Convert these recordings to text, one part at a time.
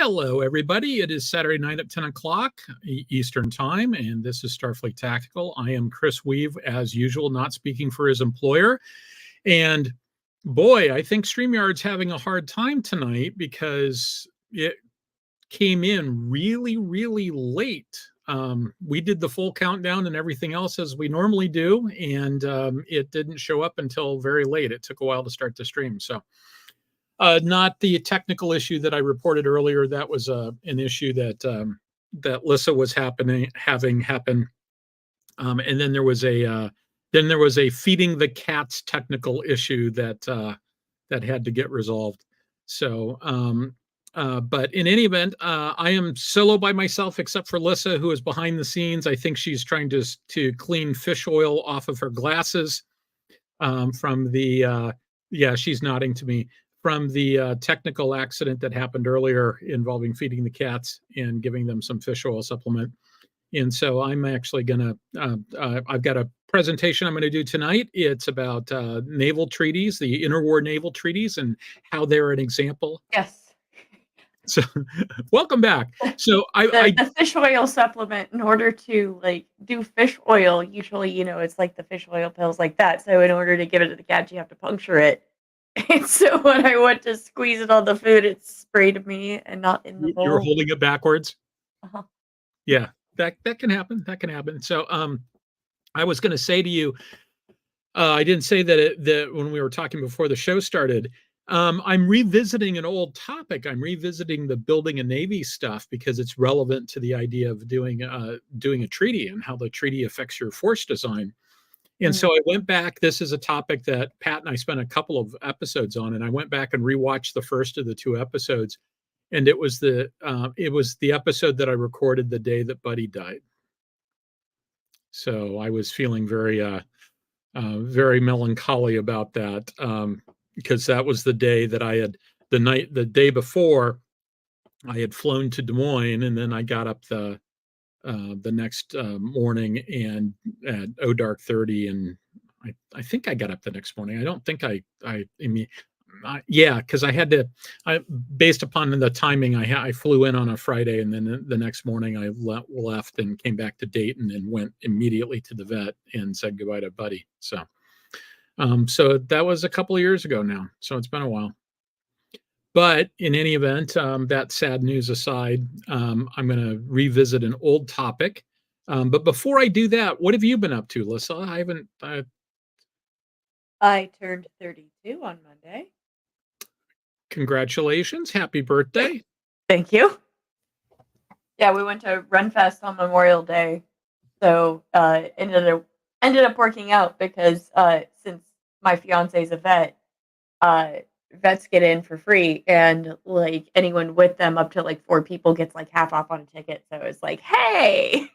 Hello, everybody. It is Saturday night at 10 o'clock Eastern Time, and this is Starfleet Tactical. I am Chris Weuve, as usual, not speaking for his employer. And boy, I think StreamYard's having a hard time tonight because it came in really, really late. We did the full countdown and everything else as we normally do, and it didn't show up until very late. It took a while to start the stream. So not the technical issue that I reported earlier. That was an issue that that LYSSA was having happen, and then there was a feeding the cats technical issue that that had to get resolved. So, but in any event, I am solo by myself except for LYSSA, who is behind the scenes. I think she's trying to clean fish oil off of her glasses from the. Yeah, she's nodding to me from the technical accident that happened earlier involving feeding the cats and giving them some fish oil supplement. And so I'm actually going to, I've got a presentation I'm going to do tonight. It's about naval treaties, the interwar naval treaties, and how they're an example. Yes. So welcome back. So the fish oil supplement, in order to do fish oil, usually, it's like the fish oil pills like that. So in order to give it to the cat, you have to puncture it. And so when I went to squeeze it on the food, it sprayed me and not in the bowl. You were holding it backwards? Uh-huh. Yeah, that can happen. That can happen. So I was going to say to you, I didn't say that when we were talking before the show started. I'm revisiting an old topic. I'm revisiting the building a navy stuff because it's relevant to the idea of doing a treaty and how the treaty affects your force design. And so I went back. This is a topic that Pat and I spent a couple of episodes on, and I went back and rewatched the first of the two episodes. And it was the episode that I recorded the day that Buddy died. So I was feeling very melancholy about that because that was the day that the day before I had flown to Des Moines, and then I got up the next morning and at dark 30, and I think I got up the next morning. I don't think yeah, because I had to. Based upon the timing, I flew in on a Friday, and then the next morning I left and came back to Dayton and went immediately to the vet and said goodbye to Buddy. So, so that was a couple of years ago now. So it's been a while. But in any event, that sad news aside, I'm going to revisit an old topic. But before I do that, what have you been up to, LYSSA? I turned 32 on Monday. Congratulations. Happy birthday. Thank you. Yeah, we went to RunFest on Memorial Day. So ended up working out because since my fiance's a vet, vets get in for free, and anyone with them up to 4 people gets half off on a ticket. So it's hey.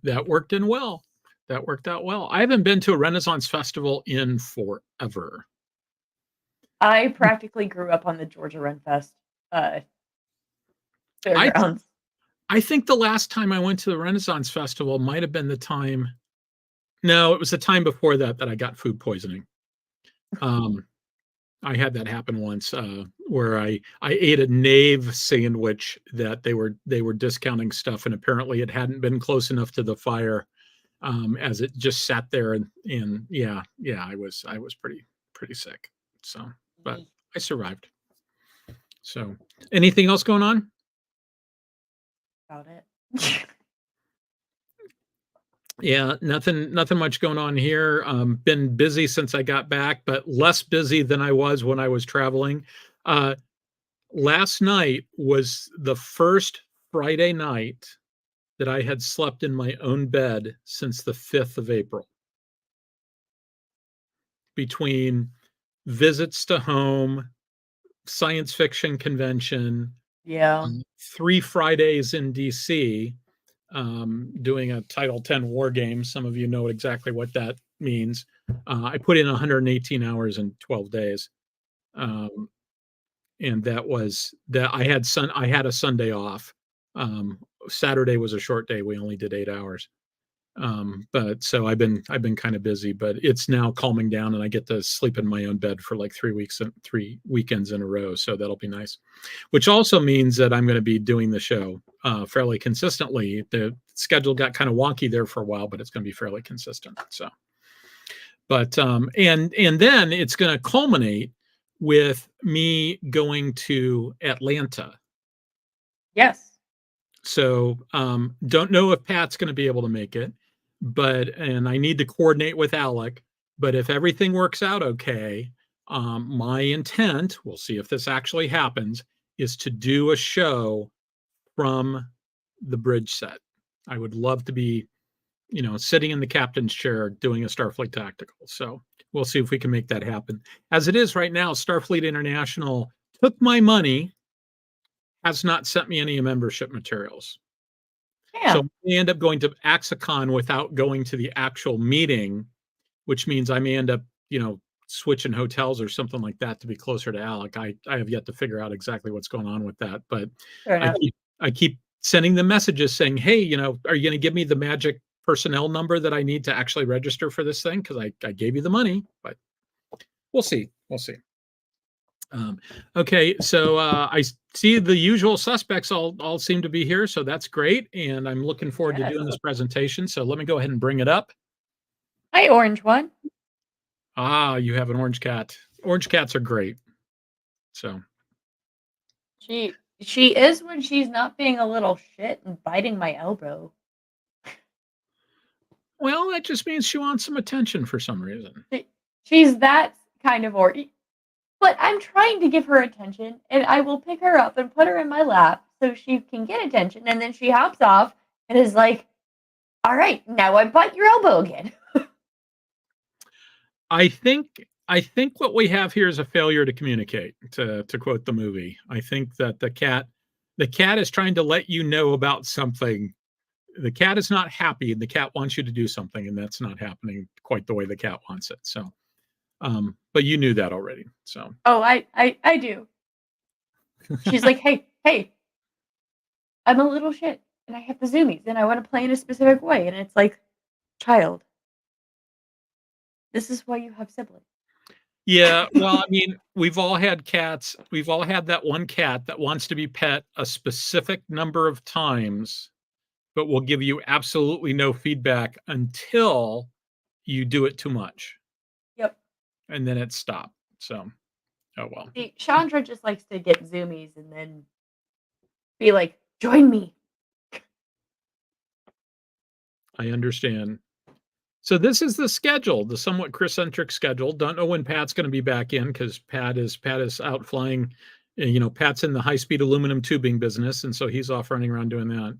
That worked in well. That worked out well. I haven't been to a Renaissance festival in forever. I practically grew up on the Georgia RunFest fairgrounds. I think the last time I went to the Renaissance festival might have been the time. No, it was the time before that I got food poisoning. I had that happen once where I ate a Nave sandwich that they were discounting stuff, and apparently it hadn't been close enough to the fire as it just sat there, and yeah, I was pretty sick. So, but I survived. So, anything else going on? About it. Yeah, nothing much going on here. Been busy since I got back, but less busy than I was when I was traveling. Last night was the first Friday night that I had slept in my own bed since the 5th of April. Between visits to home, science fiction convention, 3 Fridays in DC, doing a Title 10 war game. Some of you know exactly what that means. I put in 118 hours in 12 days. And that was that I had a Sunday off. Saturday was a short day. We only did 8 hours. But so I've been kind of busy, but it's now calming down, and I get to sleep in my own bed for like 3 weeks and 3 weekends in a row. So that'll be nice. Which also means that I'm going to be doing the show fairly consistently. The schedule got kind of wonky there for a while, but it's going to be fairly consistent. So, but and then it's going to culminate with me going to Atlanta. Yes. So don't know if Pat's going to be able to make it, and I need to coordinate with Alec. But if everything works out okay, my intent, we'll see if this actually happens, is to do a show from the bridge set. I would love to be, sitting in the captain's chair doing a Starfleet Tactical. So we'll see if we can make that happen. As it is right now, Starfleet International took my money, has not sent me any membership materials. Yeah. So we end up going to Axicon without going to the actual meeting, which means I may end up, switching hotels or something like that to be closer to Alec. I have yet to figure out exactly what's going on with that, but I keep sending them messages saying, hey, are you going to give me the magic personnel number that I need to actually register for this thing? Because I gave you the money, but we'll see. We'll see. Okay, so I see the usual suspects all seem to be here, so that's great, and I'm looking forward to doing this presentation. So let me go ahead and bring it up. Hi, Orange One. Ah, you have an orange cat. Orange cats are great. So she is when she's not being a little shit and biting my elbow. Well, that just means she wants some attention for some reason. She's that kind of orange. But I'm trying to give her attention, and I will pick her up and put her in my lap so she can get attention, and then she hops off and is like, all right, now I bite your elbow again. I think what we have here is a failure to communicate, to quote the movie. I think that the cat is trying to let you know about something. The cat is not happy, and the cat wants you to do something, and that's not happening quite the way the cat wants it. So but you knew that already. So I do. She's like, hey, I'm a little shit, and I have the zoomies, and I want to play in a specific way, and it's like, child, this is why you have siblings. Yeah, well, I mean, we've all had cats. We've all had that one cat that wants to be pet a specific number of times, but will give you absolutely no feedback until you do it too much. Yep. And then it stopped. So, oh well. See, Chandra just likes to get zoomies and then be like, join me. I understand. So this is the schedule, the somewhat Chris-centric schedule. Don't know when Pat's going to be back in, because Pat is out flying. Pat's in the high-speed aluminum tubing business, and so he's off running around doing that.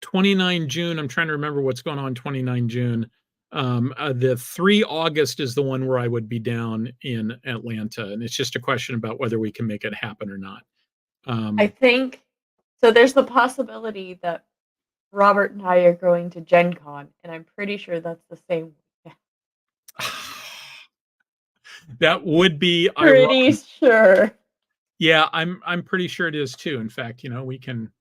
29 June, I'm trying to remember what's going on 29 June. The 3 August is the one where I would be down in Atlanta, and it's just a question about whether we can make it happen or not. I think, so there's the possibility that Robert and I are going to Gen Con, and I'm pretty sure that's the same. That would be pretty sure. Yeah, I'm pretty sure it is too. In fact, we can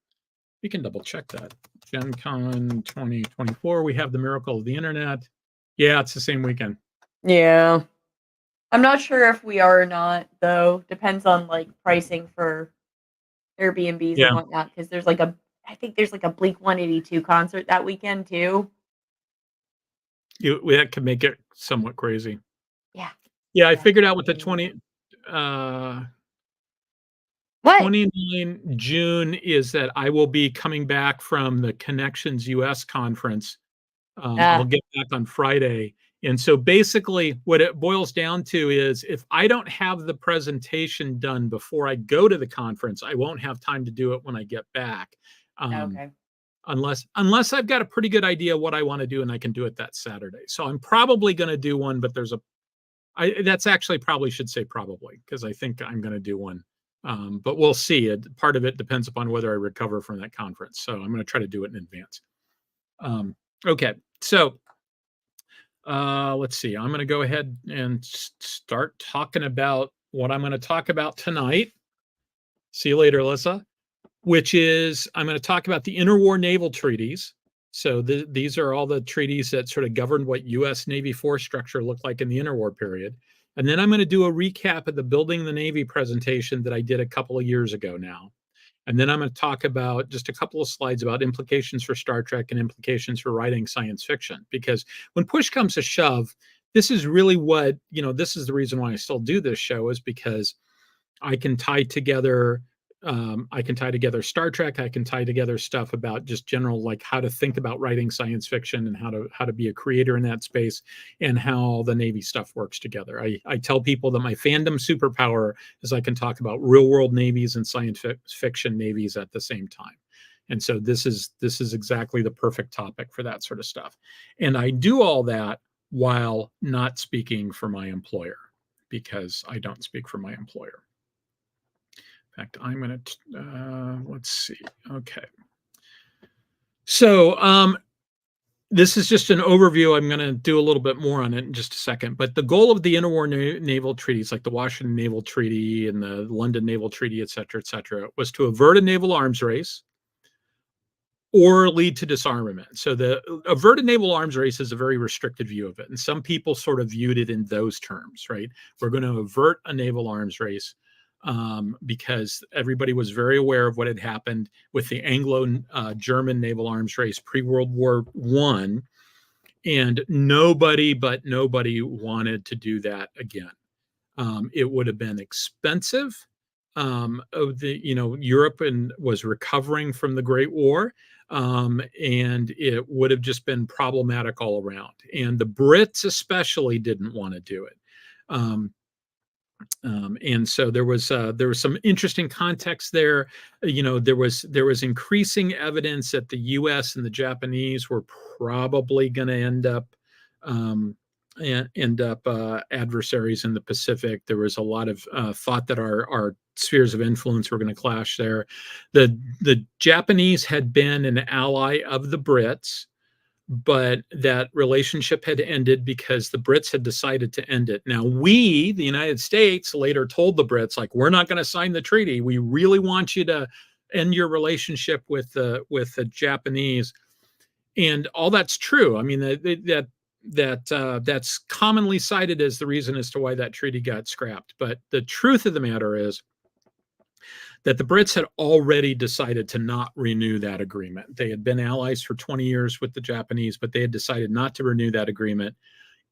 double check that. Gen Con 2024. We have the miracle of the internet. Yeah, it's the same weekend. Yeah. I'm not sure if we are or not, though. Depends on pricing for Airbnbs and whatnot, because there's I think there's a Bleak 182 concert that weekend too. That could make it somewhat crazy. Yeah. Yeah, I figured out with the 29 June is that I will be coming back from the Connections US conference. I'll get back on Friday. And so basically what it boils down to is, if I don't have the presentation done before I go to the conference, I won't have time to do it when I get back. Okay. Unless I've got a pretty good idea what I want to do and I can do it that Saturday. So I'm probably going to do one, but that's actually probably should say probably, because I think I'm going to do one. But we'll see. Part of it depends upon whether I recover from that conference. So I'm going to try to do it in advance. Okay. So let's see. I'm going to go ahead and start talking about what I'm going to talk about tonight. See you later, LYSSA. which is I'm going to talk about the interwar naval treaties. So these are all the treaties that sort of govern what U.S. Navy force structure looked like in the interwar period. And then I'm going to do a recap of the Building the Navy presentation that I did a couple of years ago now. And then I'm going to talk about just a couple of slides about implications for Star Trek and implications for writing science fiction. Because when push comes to shove, this is really what, this is the reason why I still do this show, is because I can tie together Star Trek. I can tie together stuff about just general, like how to think about writing science fiction and how to be a creator in that space, and how the Navy stuff works together. I tell people that my fandom superpower is I can talk about real world navies and science fiction navies at the same time. And so this is exactly the perfect topic for that sort of stuff. And I do all that while not speaking for my employer, because I don't speak for my employer. In fact, I'm going to, let's see. Okay. So this is just an overview. I'm going to do a little bit more on it in just a second. But the goal of the interwar naval treaties, like the Washington Naval Treaty and the London Naval Treaty, et cetera, was to avert a naval arms race or lead to disarmament. So the averted naval arms race is a very restricted view of it. And some people sort of viewed it in those terms, right? We're going to avert a naval arms race. Because everybody was very aware of what had happened with the Anglo-German naval arms race pre-World War I, and nobody wanted to do that again. It would have been expensive. Europe was recovering from the Great War, and it would have just been problematic all around. And the Brits especially didn't want to do it. And so there was some interesting context there. There was increasing evidence that the U.S. and the Japanese were probably going to end up adversaries in the Pacific. There was a lot of thought that our spheres of influence were going to clash there. The Japanese had been an ally of the Brits, but that relationship had ended because the Brits had decided to end it. Now, the United States, later told the Brits, like, we're not going to sign the treaty. We really want you to end your relationship with the Japanese. And all that's true. I mean, that's commonly cited as the reason as to why that treaty got scrapped. But the truth of the matter is that the Brits had already decided to not renew that agreement. They had been allies for 20 years with the Japanese, but they had decided not to renew that agreement,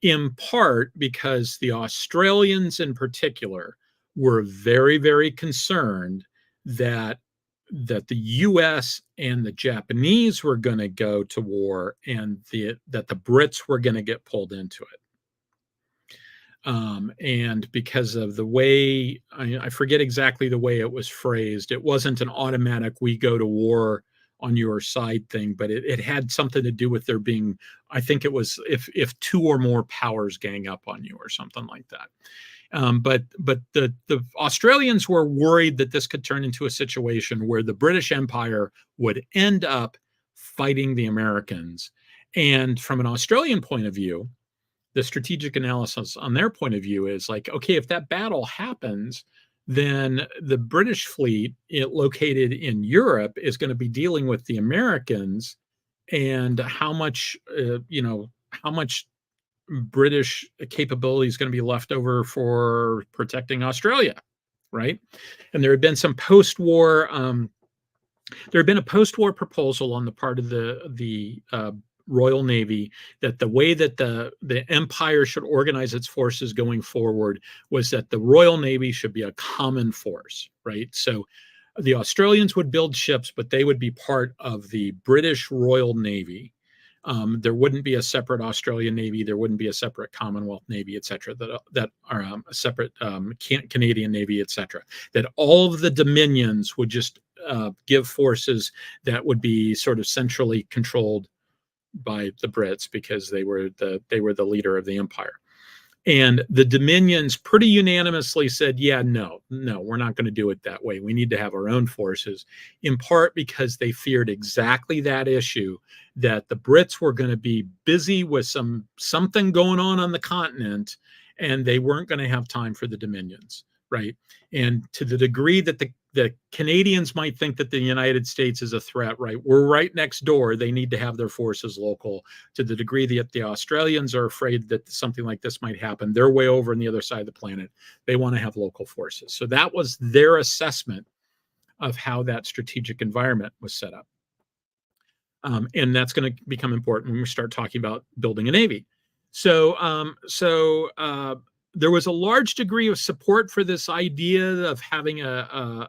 in part because the Australians in particular were very, very concerned that the U.S. and the Japanese were going to go to war, and that the Brits were going to get pulled into it. And because of the way, I forget exactly the way it was phrased, it wasn't an automatic "we go to war on your side" thing, but it had something to do with there being, I think it was if two or more powers gang up on you or something like that. But the Australians were worried that this could turn into a situation where the British Empire would end up fighting the Americans. And from an Australian point of view, the strategic analysis on their point of view is like, okay, if that battle happens, then the British fleet located in Europe is going to be dealing with the Americans, and how much British capability is going to be left over for protecting Australia, right? And there had been some post-war, there had been a post-war proposal on the part of the Royal Navy that the way that the empire should organize its forces going forward was that the Royal Navy should be a common force, right? So the Australians would build ships, but they would be part of the British Royal Navy. There wouldn't be a separate Australian Navy. There wouldn't be a separate Commonwealth Navy, et cetera, that are a separate Canadian Navy, et cetera. That all of the dominions would just give forces that would be sort of centrally controlled by the Brits, because they were the leader of the empire. And the dominions pretty unanimously said, yeah, no, we're not going to do it that way. We need to have our own forces, in part because they feared exactly that issue, that the Brits were going to be busy with something going on the continent, and they weren't going to have time for the dominions, right? And to the degree that the Canadians might think that the United States is a threat, right? We're right next door. They need to have their forces local. To the degree that the Australians are afraid that something like this might happen, they're way over on the other side of the planet. They want to have local forces. So that was their assessment of how that strategic environment was set up. And that's going to become important when we start talking about building a navy. So there was a large degree of support for this idea of having that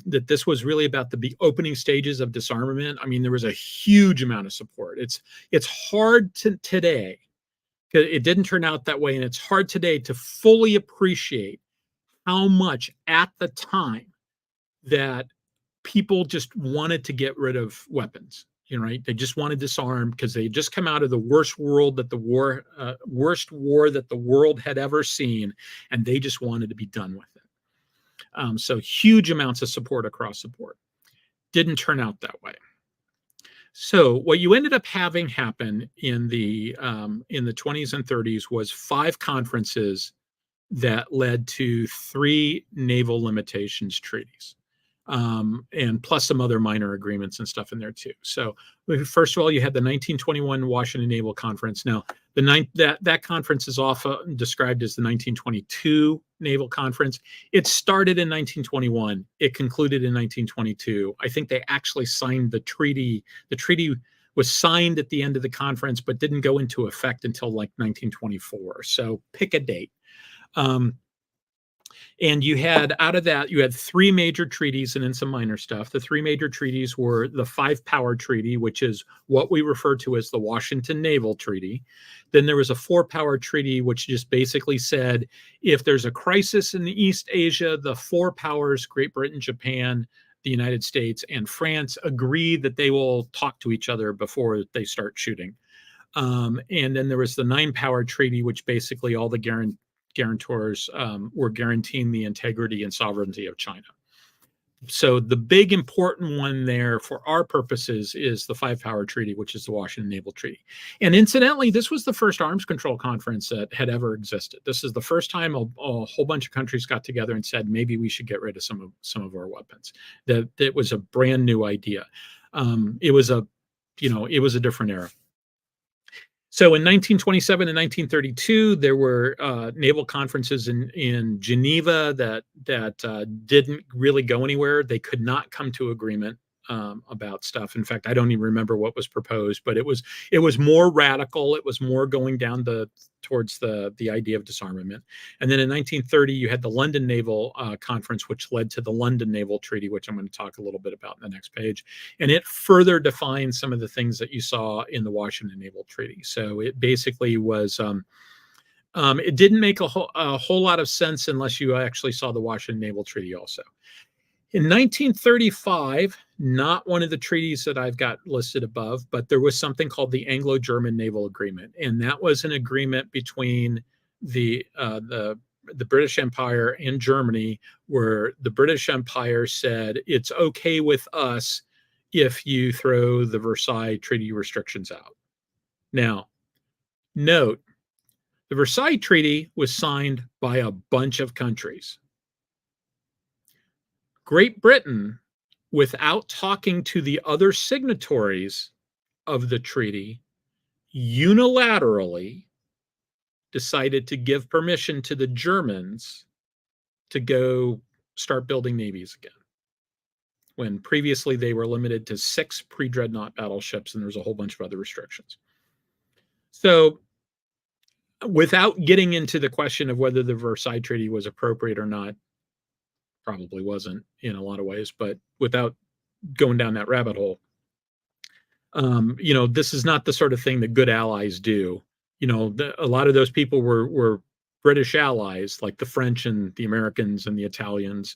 this was really about the opening stages of disarmament. I mean, there was a huge amount of support. It's hard today, because it didn't turn out that way, and it's hard today to fully appreciate how much at the time that people just wanted to get rid of weapons. Right? They just wanted to disarm because they had just come out of the worst war that the world had ever seen, and they just wanted to be done with it. So huge amounts of support across the board. Didn't turn out that way. So what you ended up having happen in the 20s and 30s was 5 conferences that led to 3 naval limitations treaties. And plus some other minor agreements and stuff in there too. So first of all, you had the 1921 Washington Naval Conference. Now, that conference is often described as the 1922 Naval Conference. It started in 1921. It concluded in 1922. I think they actually signed the treaty. The treaty was signed at the end of the conference, but didn't go into effect until like 1924. So pick a date. And you had, out of that, you had 3 major treaties and then some minor stuff. The 3 major treaties were the 5-Power Treaty, which is what we refer to as the Washington Naval Treaty. Then there was a 4-Power Treaty, which just basically said, if there's a crisis in the East Asia, the 4 powers, Great Britain, Japan, the United States, and France, agree that they will talk to each other before they start shooting. And then there was the 9-Power Treaty, which basically all the guarantors were guaranteeing the integrity and sovereignty of China. So the big important one there for our purposes is the 5-Power Treaty, which is the Washington Naval Treaty. And incidentally, this was the first arms control conference that had ever existed. This is the first time a whole bunch of countries got together and said, maybe we should get rid of some of our weapons. That it was a brand new idea. It was a different era. So in 1927 and 1932, there were naval conferences in Geneva that didn't really go anywhere. They could not come to agreement about stuff. In fact, I don't even remember what was proposed, but it was more radical. It was more going down towards the idea of disarmament. And then in 1930, you had the London Naval Conference, which led to the London Naval Treaty, which I'm going to talk a little bit about in the next page. And it further defined some of the things that you saw in the Washington Naval Treaty. So it basically was, it didn't make a whole lot of sense unless you actually saw the Washington Naval Treaty also. In 1935, not one of the treaties that I've got listed above, but there was something called the Anglo-German Naval Agreement, and that was an agreement between the British Empire and Germany, where the British Empire said it's okay with us if you throw the Versailles Treaty restrictions out. Now, note, the Versailles Treaty was signed by a bunch of countries. Great Britain, without talking to the other signatories of the treaty, unilaterally decided to give permission to the Germans to go start building navies again, when previously they were limited to 6 pre-dreadnought battleships, and there's a whole bunch of other restrictions. So without getting into the question of whether the Versailles Treaty was appropriate or not, probably wasn't in a lot of ways, but without going down that rabbit hole, this is not the sort of thing that good allies do. A lot of those people were British allies, like the French and the Americans and the Italians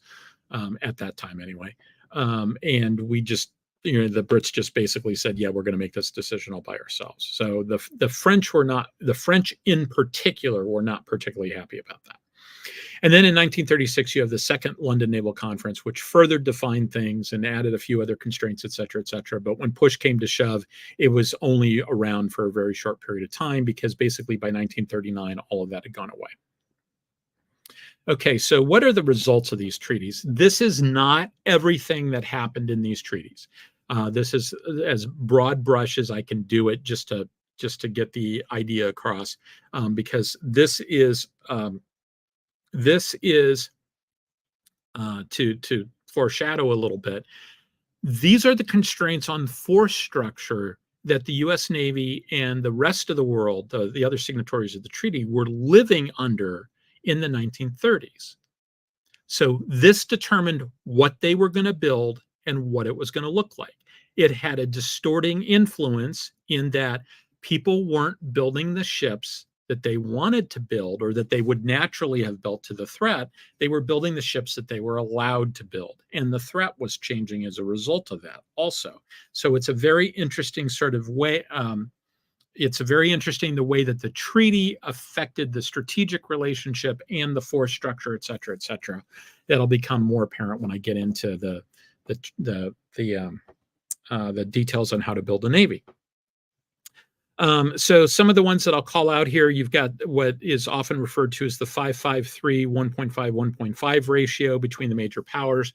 at that time anyway. And we just, the Brits just basically said, yeah, we're going to make this decision all by ourselves. So the French in particular were not particularly happy about that. And then in 1936, you have the Second London Naval Conference, which further defined things and added a few other constraints, et cetera, et cetera. But when push came to shove, it was only around for a very short period of time, because basically by 1939, all of that had gone away. Okay, so what are the results of these treaties? This is not everything that happened in these treaties. This is as broad brush as I can do it, just to get the idea across, because this is to foreshadow a little bit. These are the constraints on force structure that the U.S. Navy and the rest of the world, the other signatories of the treaty, were living under in the 1930s. So this determined what they were going to build and what it was going to look like. It had a distorting influence in that people weren't building the ships that they wanted to build or that they would naturally have built to the threat. They were building the ships that they were allowed to build. And the threat was changing as a result of that also. So it's a very interesting sort of way. It's very interesting the way that the treaty affected the strategic relationship and the force structure, et cetera, et cetera. That'll become more apparent when I get into the details on how to build a navy. So some of the ones that I'll call out here, you've got what is often referred to as the 5-5-3, 1.5, 1.5 ratio between the major powers.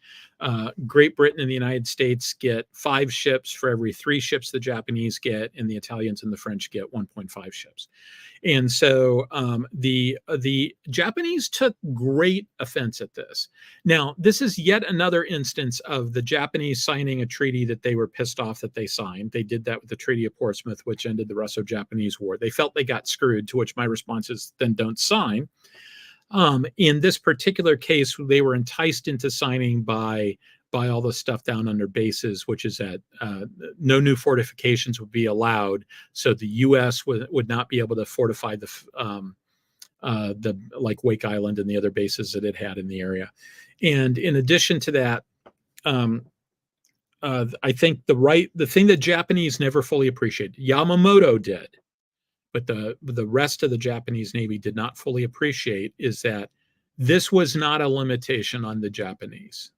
Great Britain and the United States get 5 ships for every 3 ships the Japanese get, and the Italians and the French get 1.5 ships. And so the Japanese took great offense at this. Now, this is yet another instance of the Japanese signing a treaty that they were pissed off that they signed. They did that with the Treaty of Portsmouth, which ended the Russo-Japanese War. They felt they got screwed, to which my response is, then don't sign. In this particular case, they were enticed into signing by all the stuff down under bases, which is that no new fortifications would be allowed. So the U.S. would not be able to fortify the like Wake Island and the other bases that it had in the area. And in addition to that, I think the thing that Japanese never fully appreciated, Yamamoto did, but the rest of the Japanese Navy did not fully appreciate, is that this was not a limitation on the Japanese.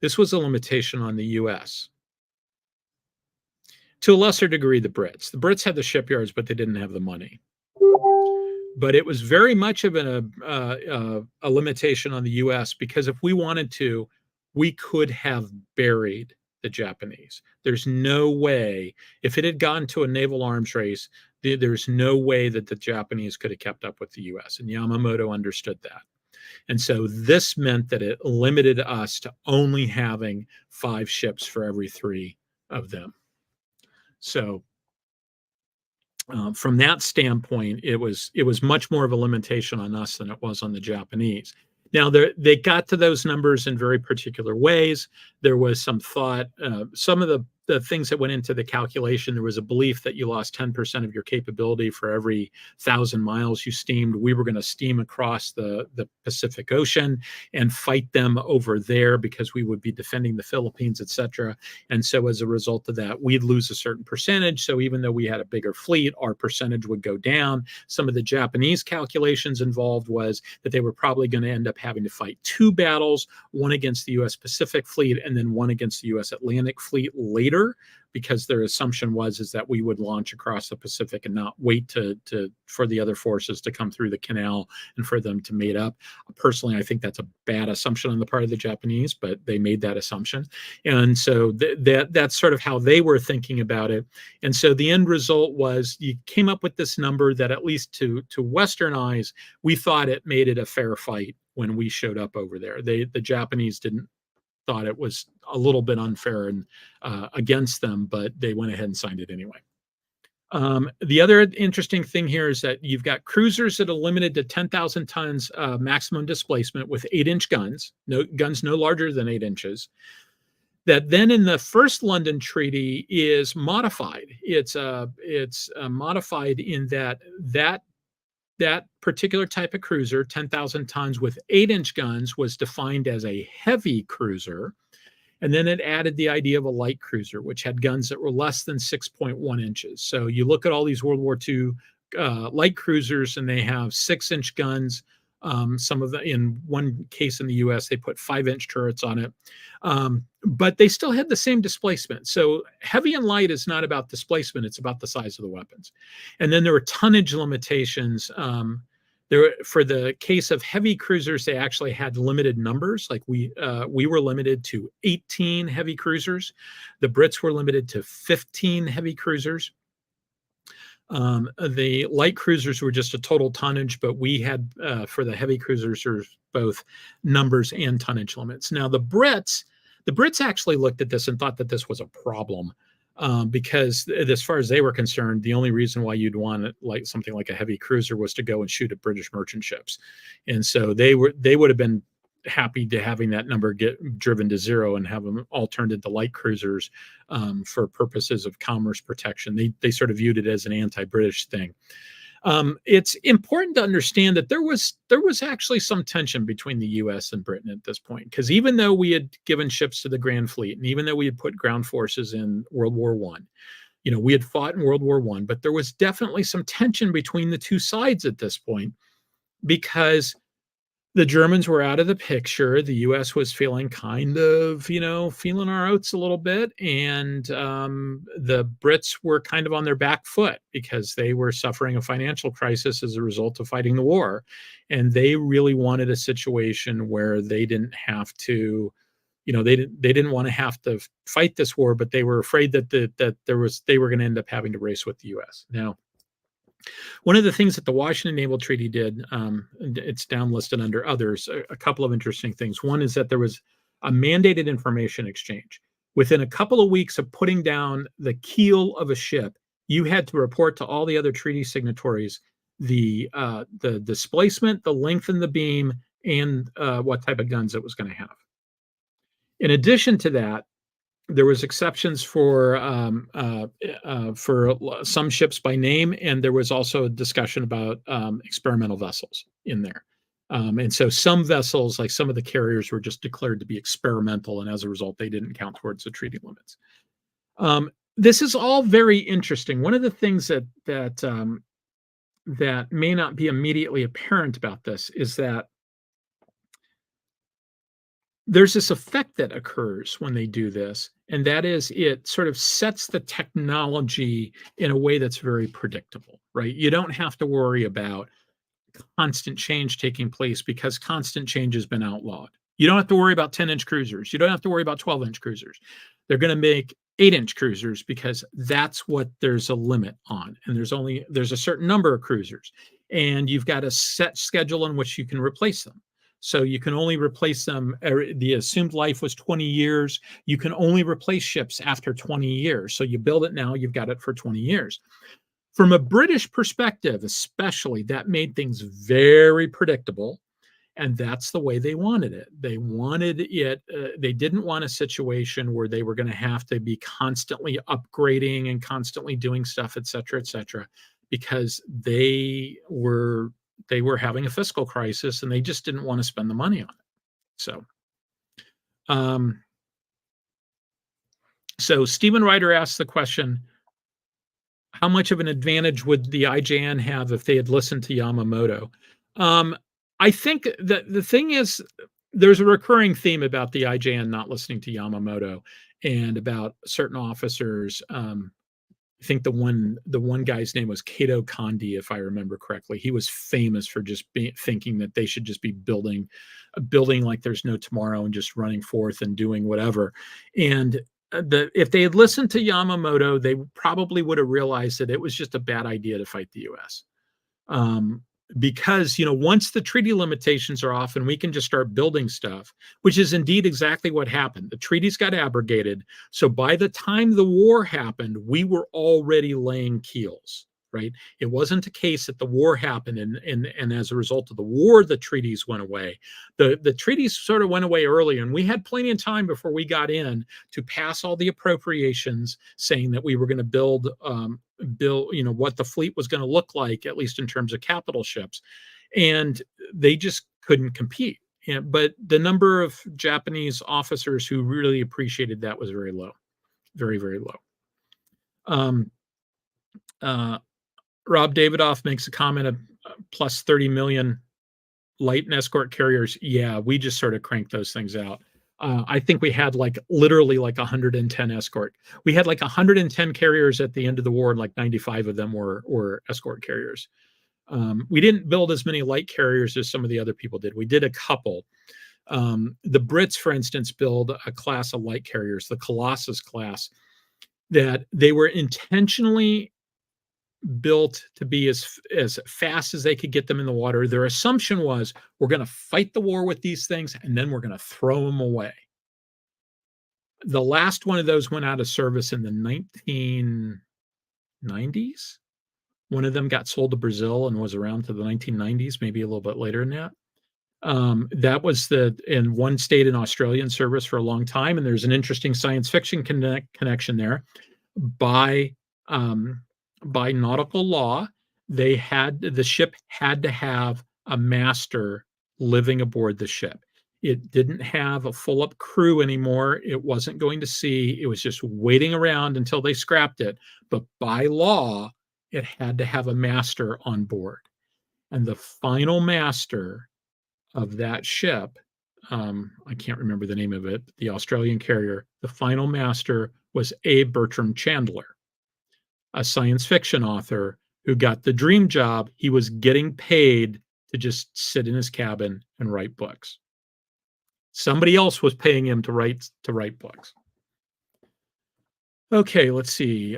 This was a limitation on the U.S. To a lesser degree, the Brits. The Brits had the shipyards, but they didn't have the money. But it was very much of a limitation on the U.S. because if we wanted to, we could have buried the Japanese. There's no way, if it had gone to a naval arms race, there's no way that the Japanese could have kept up with the U.S. And Yamamoto understood that. And so this meant that it limited us to only having 5 ships for every 3 of them. So from that standpoint, it was much more of a limitation on us than it was on the Japanese. Now, they got to those numbers in very particular ways. There was some thought, some of the things that went into the calculation, there was a belief that you lost 10% of your capability for every 1,000 miles you steamed. We were going to steam across the Pacific Ocean and fight them over there because we would be defending the Philippines, et cetera. And so as a result of that, we'd lose a certain percentage. So even though we had a bigger fleet, our percentage would go down. Some of the Japanese calculations involved was that they were probably going to end up having to fight 2 battles, one against the U.S. Pacific Fleet and then one against the U.S. Atlantic Fleet later, because their assumption is that we would launch across the Pacific and not wait for the other forces to come through the canal and for them to mate up. Personally, I think that's a bad assumption on the part of the Japanese, but they made that assumption. And so that's sort of how they were thinking about it. And so the end result was you came up with this number that, at least to Western eyes, we thought it made it a fair fight when we showed up over there. The Japanese thought it was a little bit unfair and against them, but they went ahead and signed it anyway. The other interesting thing here is that you've got cruisers that are limited to 10,000 tons maximum displacement with 8-inch guns, guns no larger than 8 inches. That then in the first London Treaty is modified. It's modified in that particular type of cruiser, 10,000 tons with 8-inch guns, was defined as a heavy cruiser. And then it added the idea of a light cruiser, which had guns that were less than 6.1 inches. So you look at all these World War II light cruisers, and they have 6-inch guns. Some of them, in one case in the U.S., they put 5-inch turrets on it. But they still had the same displacement. So heavy and light is not about displacement. It's about the size of the weapons. And then there were tonnage limitations For the case of heavy cruisers, they actually had limited numbers. Like we were limited to 18 heavy cruisers. The Brits were limited to 15 heavy cruisers. The light cruisers were just a total tonnage, but we had, for the heavy cruisers, there's both numbers and tonnage limits. Now, the Brits actually looked at this and thought that this was a problem, because as far as they were concerned, the only reason why you'd want like something like a heavy cruiser was to go and shoot at British merchant ships. And so they would have been happy to having that number get driven to zero and have them all turned into light cruisers, for purposes of commerce protection. They sort of viewed it as an anti-British thing. It's important to understand that there was actually some tension between the U.S. and Britain at this point, because even though we had given ships to the Grand Fleet, and even though we had put ground forces in World War I, we had fought in World War I, but there was definitely some tension between the two sides at this point, because the Germans were out of the picture. The U.S. was feeling kind of, feeling our oats a little bit. And the Brits were kind of on their back foot because they were suffering a financial crisis as a result of fighting the war. And they really wanted a situation where they didn't have to, they didn't want to have to fight this war, but they were afraid that they were going to end up having to race with the U.S. Now, one of the things that the Washington Naval Treaty did, it's downlisted under others, a couple of interesting things. One is that there was a mandated information exchange. Within a couple of weeks of putting down the keel of a ship, you had to report to all the other treaty signatories the displacement, the length in the beam, and what type of guns it was going to have. In addition to that, there was exceptions for some ships by name, and there was also a discussion about experimental vessels in there. And so some vessels, like some of the carriers, were just declared to be experimental, and as a result, they didn't count towards the treaty limits. This is all very interesting. One of the things that may not be immediately apparent about this is that there's this effect that occurs when they do this, and that is it sort of sets the technology in a way that's very predictable, right? You don't have to worry about constant change taking place because constant change has been outlawed. You don't have to worry about 10-inch cruisers. You don't have to worry about 12-inch cruisers. They're going to make 8-inch cruisers because that's what there's a limit on, and there's a certain number of cruisers, and you've got a set schedule in which you can replace them. So you can only replace them. The assumed life was 20 years. You can only replace ships after 20 years. So you build it now, you've got it for 20 years. From a British perspective, especially, that made things very predictable. And that's the way they wanted it. They wanted it. They didn't want a situation where they were going to have to be constantly upgrading and constantly doing stuff, et cetera, because they were having a fiscal crisis and they just didn't want to spend the money on it. So Stephen Ryder asked the question, how much of an advantage would the IJN have if they had listened to Yamamoto? I think that the thing is, there's a recurring theme about the IJN not listening to Yamamoto and about certain officers. I think the one guy's name was Kato Kandi, if I remember correctly. He was famous for just thinking that they should just be building like there's no tomorrow and just running forth and doing whatever. And if they had listened to Yamamoto, they probably would have realized that it was just a bad idea to fight the U.S. Because, once the treaty limitations are off and we can just start building stuff, which is indeed exactly what happened. The treaties got abrogated. So by the time the war happened, we were already laying keels, right? It wasn't a case that the war happened and as a result of the war, the treaties went away. The treaties sort of went away early, and we had plenty of time before we got in to pass all the appropriations saying that we were going to build what the fleet was going to look like, at least in terms of capital ships. And they just couldn't compete. But the number of Japanese officers who really appreciated that was very low, very, very low. Rob Davidoff makes a comment of plus 30 million light and escort carriers. Yeah, we just sort of cranked those things out. I think we had literally 110 escort. We had 110 carriers at the end of the war, and 95 of them were escort carriers. We didn't build as many light carriers as some of the other people did. We did a couple. The Brits, for instance, build a class of light carriers, the Colossus class, that they were intentionally built to be as fast as they could get them in the water. Their assumption was, we're going to fight the war with these things, and then we're going to throw them away. The last one of those went out of service in the 1990s. One of them got sold to Brazil and was around to the 1990s, maybe a little bit later than that. That was in one stayed in Australian service for a long time. And there's an interesting science fiction connection there. By nautical law, the ship had to have a master living aboard the ship. It didn't have a full up crew anymore. It wasn't going to sea. It was just waiting around until they scrapped it. But by law, it had to have a master on board. And the final master of that ship, I can't remember the name of it, the Australian carrier, the final master was A. Bertram Chandler, a science fiction author who got the dream job. He was getting paid to just sit in his cabin and write books. Somebody else was paying him to write books. Okay, let's see.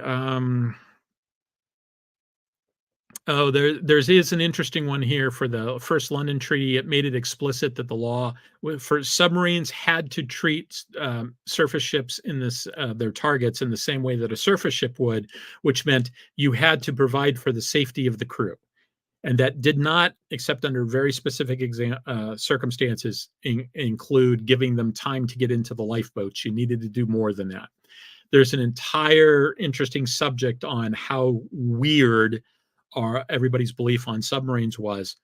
There is an interesting one here for the First London Treaty. It made it explicit that the law for submarines had to treat surface ships in their targets in the same way that a surface ship would, which meant you had to provide for the safety of the crew. And that did not, except under very specific circumstances, include giving them time to get into the lifeboats. You needed to do more than that. There's an entire interesting subject on how weird everybody's belief on submarines was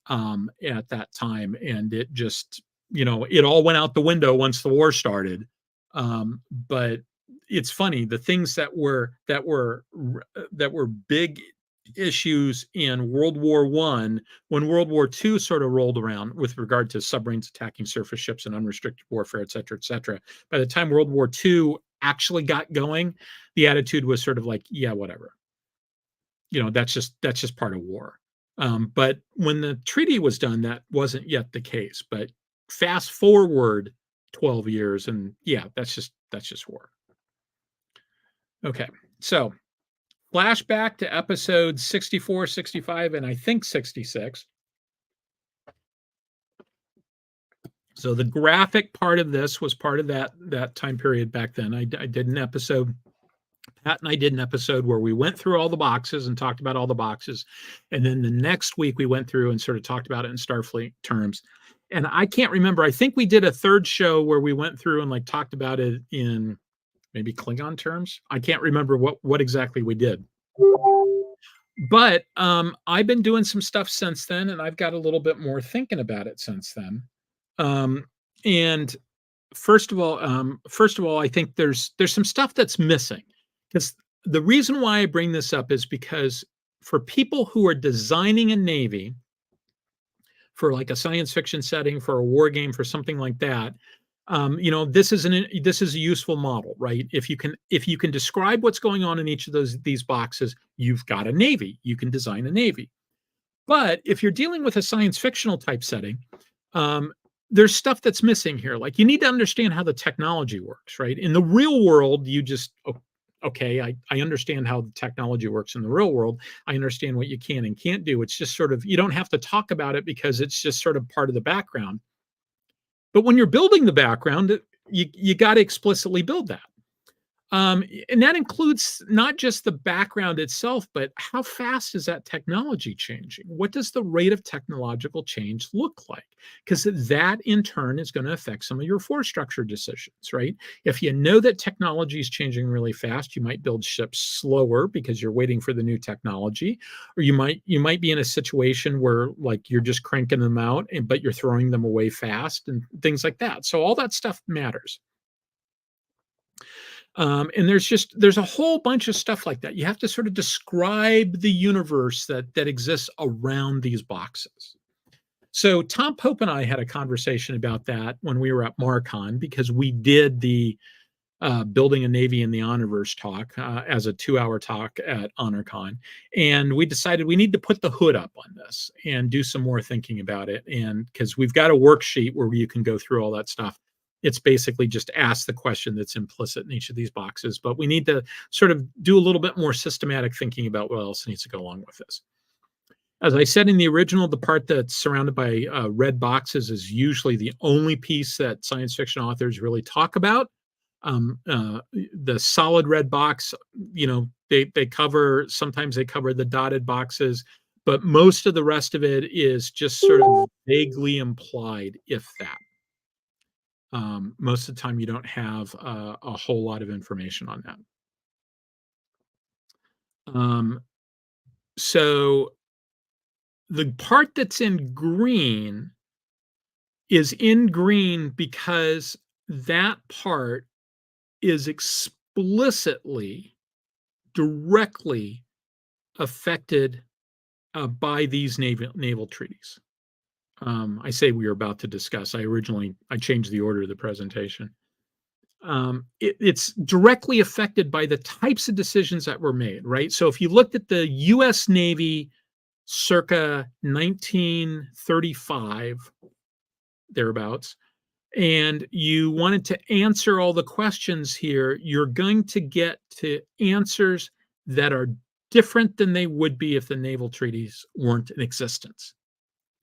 at that time. And it just, it all went out the window once the war started. But it's funny, the things that were big issues in World War I, when World War II sort of rolled around with regard to submarines attacking surface ships and unrestricted warfare, et cetera, by the time World War II actually got going, the attitude was sort of like, yeah, whatever. That's just part of war. But when the treaty was done, that wasn't yet the case. But fast forward 12 years, and yeah, that's just war. Okay, so flashback to episode 64, 65, and I think 66. So the graphic part of this was part of that time period back then. I did an episode. Pat and I did an episode where we went through all the boxes and talked about all the boxes. And then the next week we went through and sort of talked about it in Starfleet terms. And I can't remember. I think we did a third show where we went through and talked about it in maybe Klingon terms. I can't remember what exactly we did. But I've been doing some stuff since then, and I've got a little bit more thinking about it since then. And first of all, I think there's some stuff that's missing. Because the reason why I bring this up is because for people who are designing a Navy for a science fiction setting, for a war game, for something like that, this is a useful model, right? If you can describe what's going on in each of these boxes, you've got a Navy. You can design a Navy. But if you're dealing with a science fictional type setting, there's stuff that's missing here. You need to understand how the technology works, right? In the real world, you just okay, I understand how the technology works in the real world. I understand what you can and can't do. It's just sort of, you don't have to talk about it because it's just sort of part of the background. But when you're building the background, you got to explicitly build that. And that includes not just the background itself, but how fast is that technology changing? What does the rate of technological change look like? Because that in turn is going to affect some of your force structure decisions, right? If you know that technology is changing really fast, you might build ships slower because you're waiting for the new technology, or you might be in a situation where you're just cranking them out, but you're throwing them away fast and things like that. So all that stuff matters. And there's a whole bunch of stuff like that. You have to sort of describe the universe that exists around these boxes. So Tom Pope and I had a conversation about that when we were at Marcon, because we did the building a Navy in the Honorverse talk as a 2-hour talk at HonorCon. And we decided we need to put the hood up on this and do some more thinking about it. And because we've got a worksheet where you can go through all that stuff. It's basically just ask the question that's implicit in each of these boxes. But we need to sort of do a little bit more systematic thinking about what else needs to go along with this. As I said in the original, the part that's surrounded by red boxes is usually the only piece that science fiction authors really talk about. The solid red box, they cover, sometimes they cover the dotted boxes, but most of the rest of it is just sort of vaguely implied, if that. Most of the time you don't have a whole lot of information on that. So the part that's in green is in green because that part is explicitly, directly affected by these naval treaties. I say we are about to discuss. I changed the order of the presentation. It's directly affected by the types of decisions that were made, right? So if you looked at the U.S. Navy circa 1935, thereabouts, and you wanted to answer all the questions here, you're going to get to answers that are different than they would be if the naval treaties weren't in existence.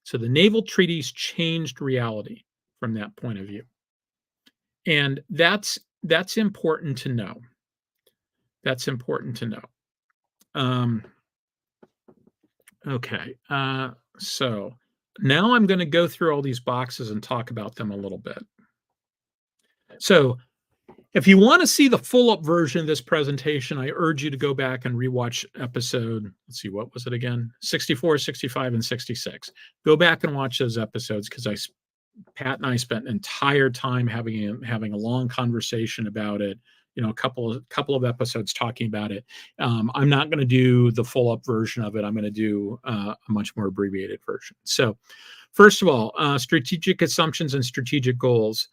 So the naval treaties changed reality from that point of view. And that's important to know. That's important to know. Okay, so now I'm going to go through all these boxes and talk about them a little bit. So if you want to see the full up version of this presentation, I urge you to go back and rewatch episode, let's see, what was it again? 64, 65, and 66. Go back and watch those episodes because Pat and I spent an entire time having a long conversation about it. A couple of episodes talking about it. I'm not going to do the full up version of it. I'm going to do a much more abbreviated version. So, first of all, strategic assumptions and strategic goals.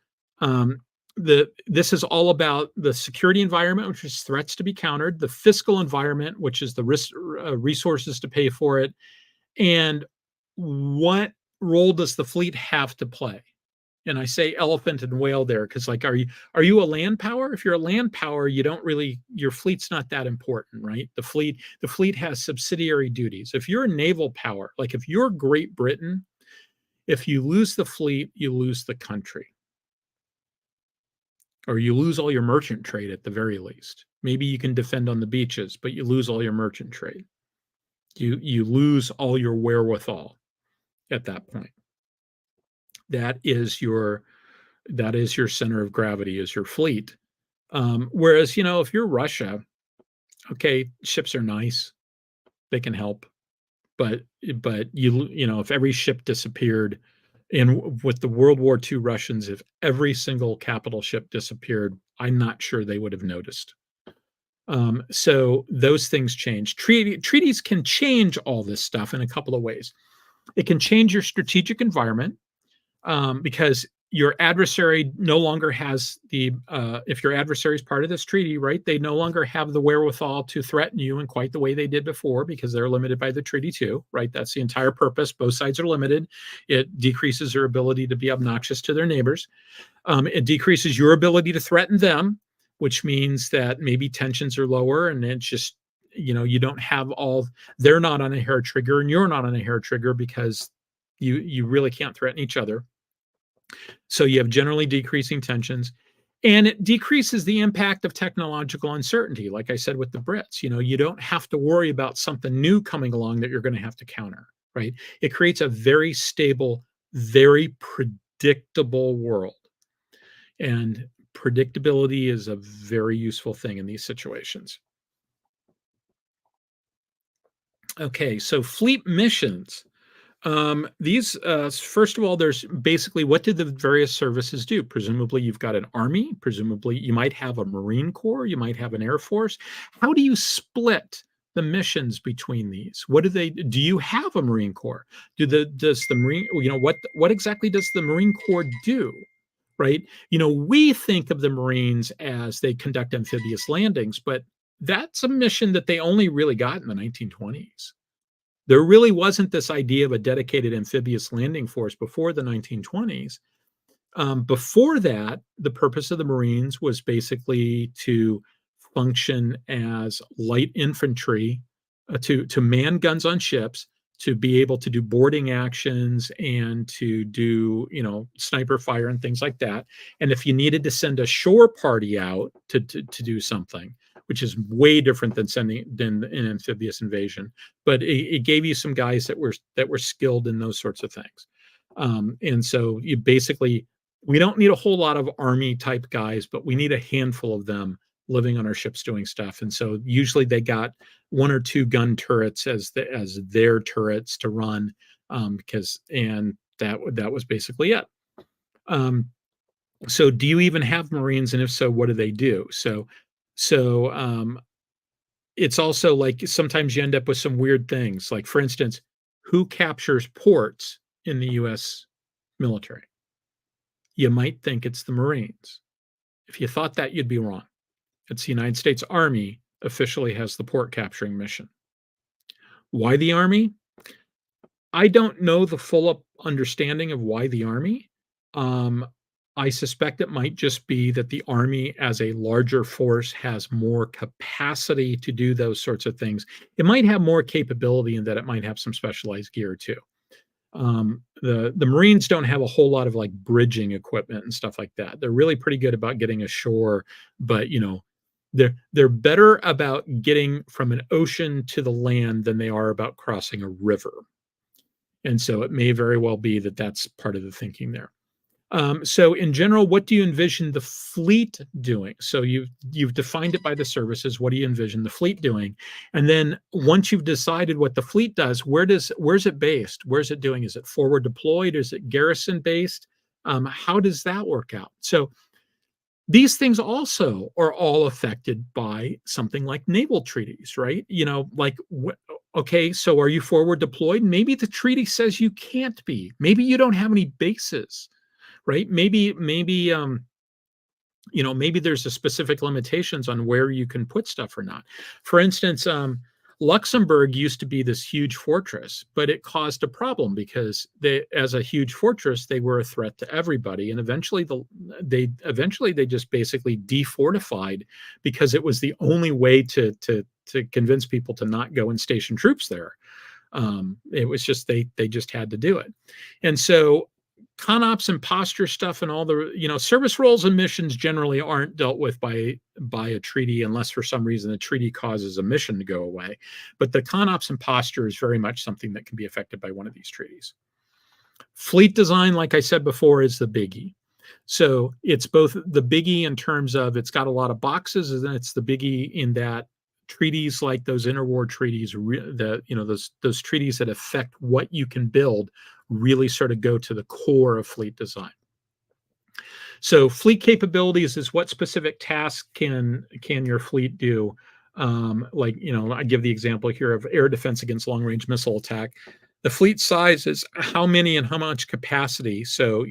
This is all about the security environment, which is threats to be countered, the fiscal environment, which is the resources to pay for it, and what role does the fleet have to play? And I say elephant and whale there because, like, are you a land power? If you're a land power, your fleet's not that important, right? The fleet has subsidiary duties. If you're a naval power, like if you're Great Britain, if you lose the fleet, you lose the country. Or you lose all your merchant trade at the very least. Maybe you can defend on the beaches, but you lose all your merchant trade. You lose all your wherewithal at that point. That is your center of gravity, is your fleet. Whereas, if you're Russia, okay, ships are nice, they can help, but if every ship disappeared, and with the World War II Russians, if every single capital ship disappeared, I'm not sure they would have noticed. So those things change. Treaties can change all this stuff in a couple of ways. It can change your strategic environment because your adversary no longer has if your adversary is part of this treaty, right, they no longer have the wherewithal to threaten you in quite the way they did before because they're limited by the treaty too, right? That's the entire purpose. Both sides are limited. It decreases their ability to be obnoxious to their neighbors. It decreases your ability to threaten them, which means that maybe tensions are lower and it's just, you don't have they're not on a hair trigger and you're not on a hair trigger because you really can't threaten each other. So you have generally decreasing tensions, and it decreases the impact of technological uncertainty. Like I said with the Brits, you don't have to worry about something new coming along that you're going to have to counter, right? It creates a very stable, very predictable world. And predictability is a very useful thing in these situations. Okay, so fleet missions. These, first of all, there's basically, what did the various services do? Presumably you've got an army, presumably you might have a Marine Corps, you might have an Air Force. How do you split the missions between these? Do you have a Marine Corps? Does the Marine, what exactly does the Marine Corps do? right? We think of the Marines as they conduct amphibious landings, but that's a mission that they only really got in the 1920s. There really wasn't this idea of a dedicated amphibious landing force before the 1920s. Before that, the purpose of the Marines was basically to function as light infantry, to man guns on ships, to be able to do boarding actions and to do, sniper fire and things like that. And if you needed to send a shore party out to do something, which is way different than an amphibious invasion, but it gave you some guys that were skilled in those sorts of things. And so we don't need a whole lot of army type guys, but we need a handful of them living on our ships doing stuff. And so usually they got 1 or 2 gun turrets as their turrets to run, and that was basically it. So do you even have Marines? And if so, what do they do? So it's also like sometimes you end up with some weird things. Like, for instance, who captures ports in the U.S. military? You might think it's the Marines. If you thought that, you'd be wrong. It's the United States Army officially has the port capturing mission. Why the Army? I don't know the full understanding of why the Army. I suspect it might just be that the Army as a larger force has more capacity to do those sorts of things. It might have more capability in that it might have some specialized gear too. The Marines don't have a whole lot of like bridging equipment and stuff like that. They're really pretty good about getting ashore, but they're better about getting from an ocean to the land than they are about crossing a river. And so it may very well be that that's part of the thinking there. So in general, what do you envision the fleet doing? So you've defined it by the services. What do you envision the fleet doing? And then once you've decided what the fleet does, where's it based? Where's it doing? Is it forward deployed? Is it garrison based? How does that work out? So these things also are all affected by something like naval treaties, right? Okay, so are you forward deployed? Maybe the treaty says you can't be. Maybe you don't have any bases, right? Maybe there's a specific limitations on where you can put stuff or not. For instance, Luxembourg used to be this huge fortress, but it caused a problem because as a huge fortress, they were a threat to everybody. And eventually they just basically defortified because it was the only way to convince people to not go and station troops there. It was just, they just had to do it. And so ConOps and posture stuff and all the, service roles and missions generally aren't dealt with by a treaty unless for some reason the treaty causes a mission to go away. But the ConOps and posture is very much something that can be affected by one of these treaties. Fleet design, like I said before, is the biggie. So it's both the biggie in terms of it's got a lot of boxes, and then it's the biggie in that treaties like those interwar treaties, those treaties that affect what you can build really sort of go to the core of fleet design. So fleet capabilities is what specific tasks can your fleet do? I give the example here of air defense against long-range missile attack. The fleet size is how many and how much capacity. So,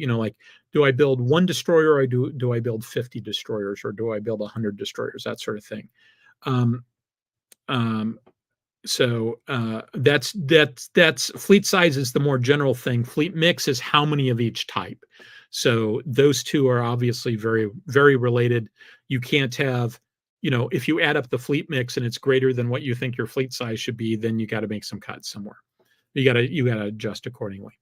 do I build 1 destroyer or do I build 50 destroyers or do I build 100 destroyers? That sort of thing. So that's fleet size is the more general thing. Fleet mix is how many of each type. So those two are obviously very, very related. You can't have, if you add up the fleet mix and it's greater than what you think your fleet size should be, then you got to make some cuts somewhere. You got to adjust accordingly.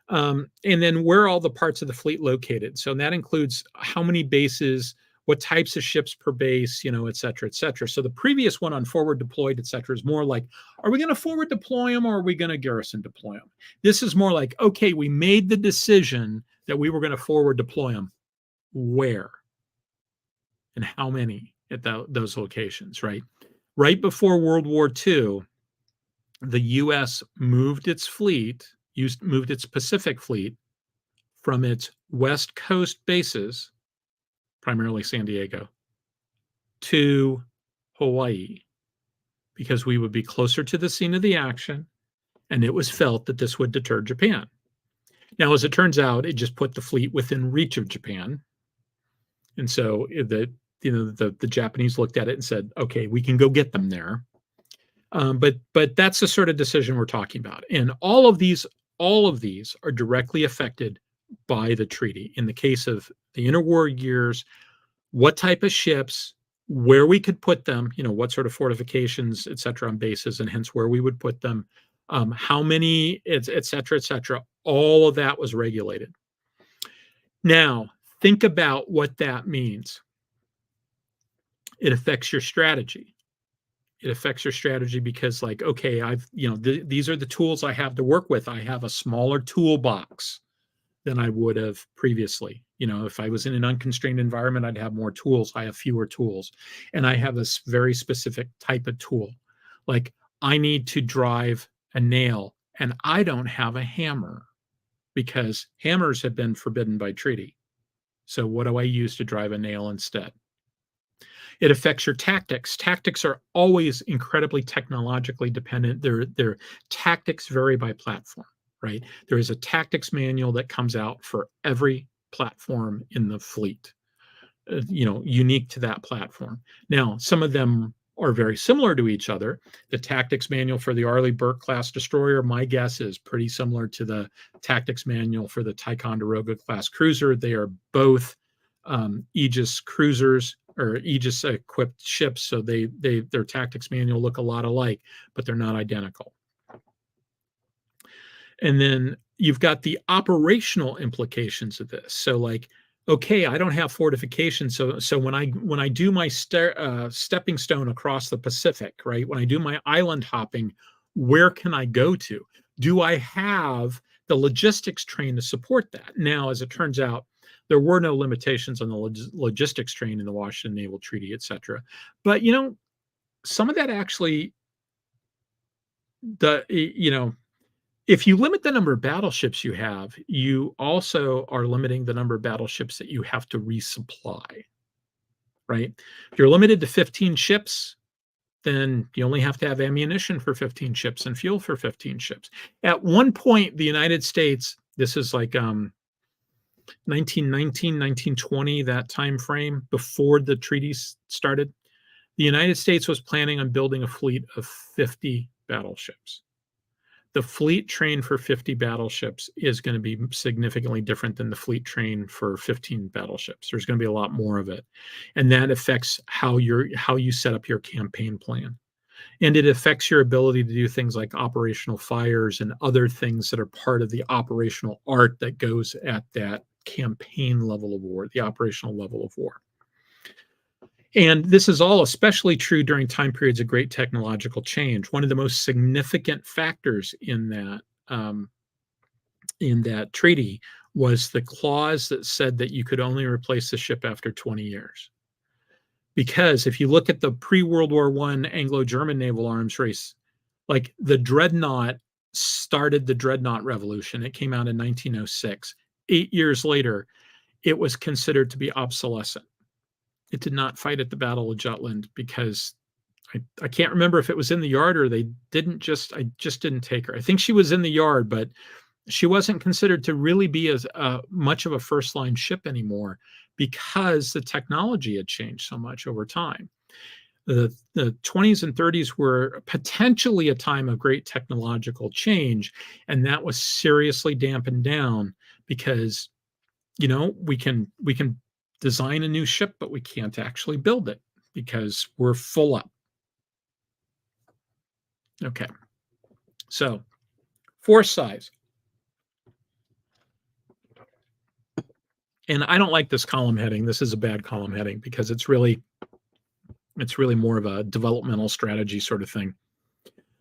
And then where are all the parts of the fleet located? So that includes how many bases, what types of ships per base, et cetera, et cetera. So the previous one on forward deployed, et cetera, is more like, are we going to forward deploy them or are we going to garrison deploy them? This is more like, okay, we made the decision that we were going to forward deploy them. Where? And how many at those locations, right? Right before World War II, the U.S. moved its Pacific fleet from its West Coast bases, primarily San Diego, to Hawaii, because we would be closer to the scene of the action, and it was felt that this would deter Japan. Now, as it turns out, it just put the fleet within reach of Japan, And so the Japanese looked at it and said, okay, we can go get them there. But that's the sort of decision we're talking about. And all of these are directly affected by the treaty. In the case of the interwar years, what type of ships, where we could put them, what sort of fortifications, et cetera, on bases, and hence where we would put them, how many, et cetera, et cetera. All of that was regulated. Now, think about what that means. It affects your strategy. It affects your strategy because, like, okay, these are the tools I have to work with. I have a smaller toolbox than I would have previously. If I was in an unconstrained environment, I'd have more tools. I have fewer tools. And I have a very specific type of tool. Like, I need to drive a nail, and I don't have a hammer because hammers have been forbidden by treaty. So what do I use to drive a nail instead? It affects your tactics. Tactics are always incredibly technologically dependent. Their tactics vary by platform, right? There is a tactics manual that comes out for every platform in the fleet, unique to that platform. Now, some of them are very similar to each other. The tactics manual for the Arleigh Burke class destroyer, my guess, is pretty similar to the tactics manual for the Ticonderoga class cruiser. They are both Aegis cruisers or Aegis equipped ships, so their tactics manual look a lot alike, but they're not identical. And then you've got the operational implications of this. So, like, okay, I don't have fortifications, so when I do my stepping stone across the Pacific, right? When I do my island hopping, where can I go to? Do I have the logistics train to support that? Now, as it turns out, there were no limitations on the logistics train in the Washington Naval Treaty, et cetera. But some of that actually, if you limit the number of battleships you have, you also are limiting the number of battleships that you have to resupply, right? If you're limited to 15 ships, then you only have to have ammunition for 15 ships and fuel for 15 ships. At one point, the United States, this is like 1919, 1920, that time frame before the treaties started, the United States was planning on building a fleet of 50 battleships. The fleet train for 50 battleships is going to be significantly different than the fleet train for 15 battleships. There's going to be a lot more of it. And that affects how you set up your campaign plan. And it affects your ability to do things like operational fires and other things that are part of the operational art that goes at that campaign level of war, the operational level of war. And this is all especially true during time periods of great technological change. One of the most significant factors in that treaty was the clause that said that you could only replace the ship after 20 years. Because if you look at the pre-World War I Anglo-German naval arms race, like the dreadnought started the dreadnought revolution. It came out in 1906. 8 years later, it was considered to be obsolescent. It did not fight at the Battle of Jutland because I can't remember if it was in the yard or I just didn't take her. I think she was in the yard, but she wasn't considered to really be as much of a first line ship anymore because the technology had changed so much over time. The 20s and 30s were potentially a time of great technological change, and that was seriously dampened down because, we can design a new ship, but we can't actually build it because we're full up. Okay. So, force size. And I don't like this column heading. This is a bad column heading because it's really more of a developmental strategy sort of thing.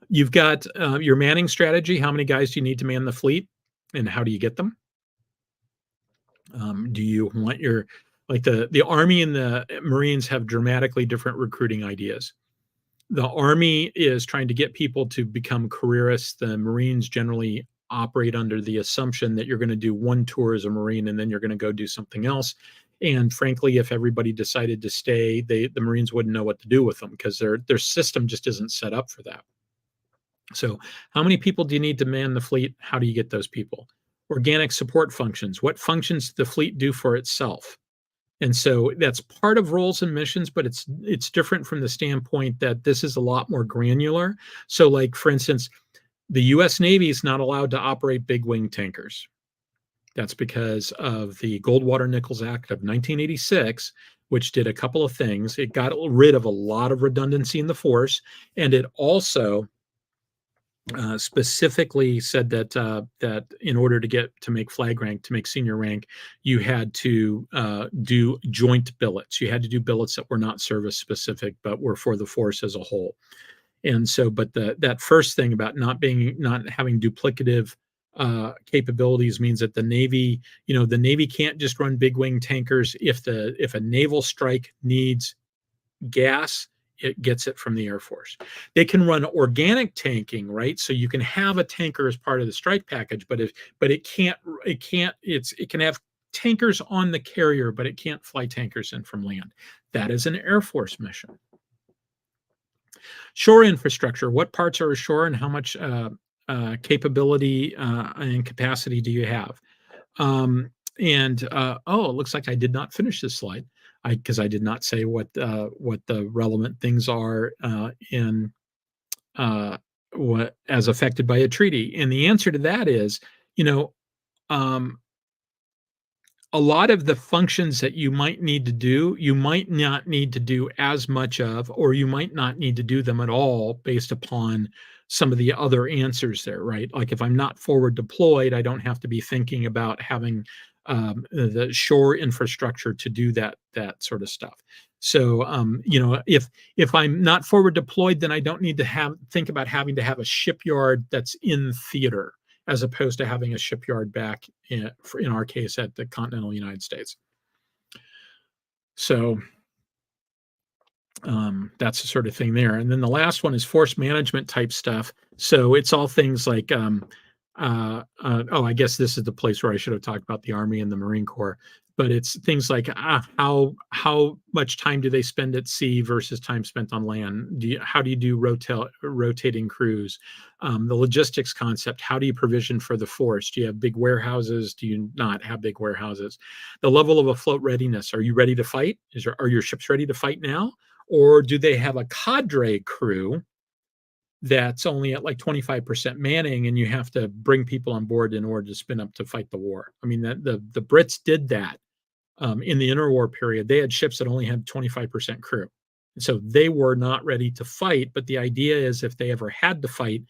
You've got your manning strategy. How many guys do you need to man the fleet, and how do you get them? Do you want the Army and the Marines have dramatically different recruiting ideas. The Army is trying to get people to become careerists. The Marines generally operate under the assumption that you're going to do one tour as a Marine and then you're going to go do something else. And frankly, if everybody decided to stay, the Marines wouldn't know what to do with them because their system just isn't set up for that. So how many people do you need to man the fleet? How do you get those people? Organic support functions. What functions does the fleet do for itself? And so that's part of roles and missions, but it's different from the standpoint that this is a lot more granular. So like, for instance, the US Navy is not allowed to operate big wing tankers. That's because of the Goldwater-Nichols Act of 1986, which did a couple of things. It got rid of a lot of redundancy in the force, and it also specifically said that that in order to make flag rank, to make senior rank, you had to do joint billets. You had to do billets that were not service specific, but were for the force as a whole. And so, but that first thing about not having duplicative capabilities means that the Navy, the Navy can't just run big wing tankers. If a naval strike needs gas, it gets it from the Air Force. They can run organic tanking, right? So you can have a tanker as part of the strike package, but it can have tankers on the carrier, but it can't fly tankers in from land. That is an Air Force mission. Shore infrastructure. What parts are ashore and how much capability and capacity do you have? It looks like I did not finish this slide because I did not say what the relevant things are in what as affected by a treaty. And the answer to that is, a lot of the functions that you might need to do, you might not need to do as much of, or you might not need to do them at all based upon some of the other answers there, right? Like if I'm not forward deployed, I don't have to be thinking about having the shore infrastructure to do that sort of stuff. So, if I'm not forward deployed, then I don't need to think about having to have a shipyard that's in theater, as opposed to having a shipyard back in our case at the continental United States. So that's the sort of thing there. And then the last one is force management type stuff. So it's all things like, I guess this is the place where I should have talked about the Army and the Marine Corps. But it's things like how much time do they spend at sea versus time spent on land? How do you do rotating crews? The logistics concept. How do you provision for the force? Do you have big warehouses? Do you not have big warehouses? The level of afloat readiness. Are you ready to fight? Are your ships ready to fight now? Or do they have a cadre crew that's only at like 25% manning and you have to bring people on board in order to spin up to fight the war? I mean, the Brits did that in the interwar period. They had ships that only had 25% crew. So they were not ready to fight. But the idea is if they ever had to fight,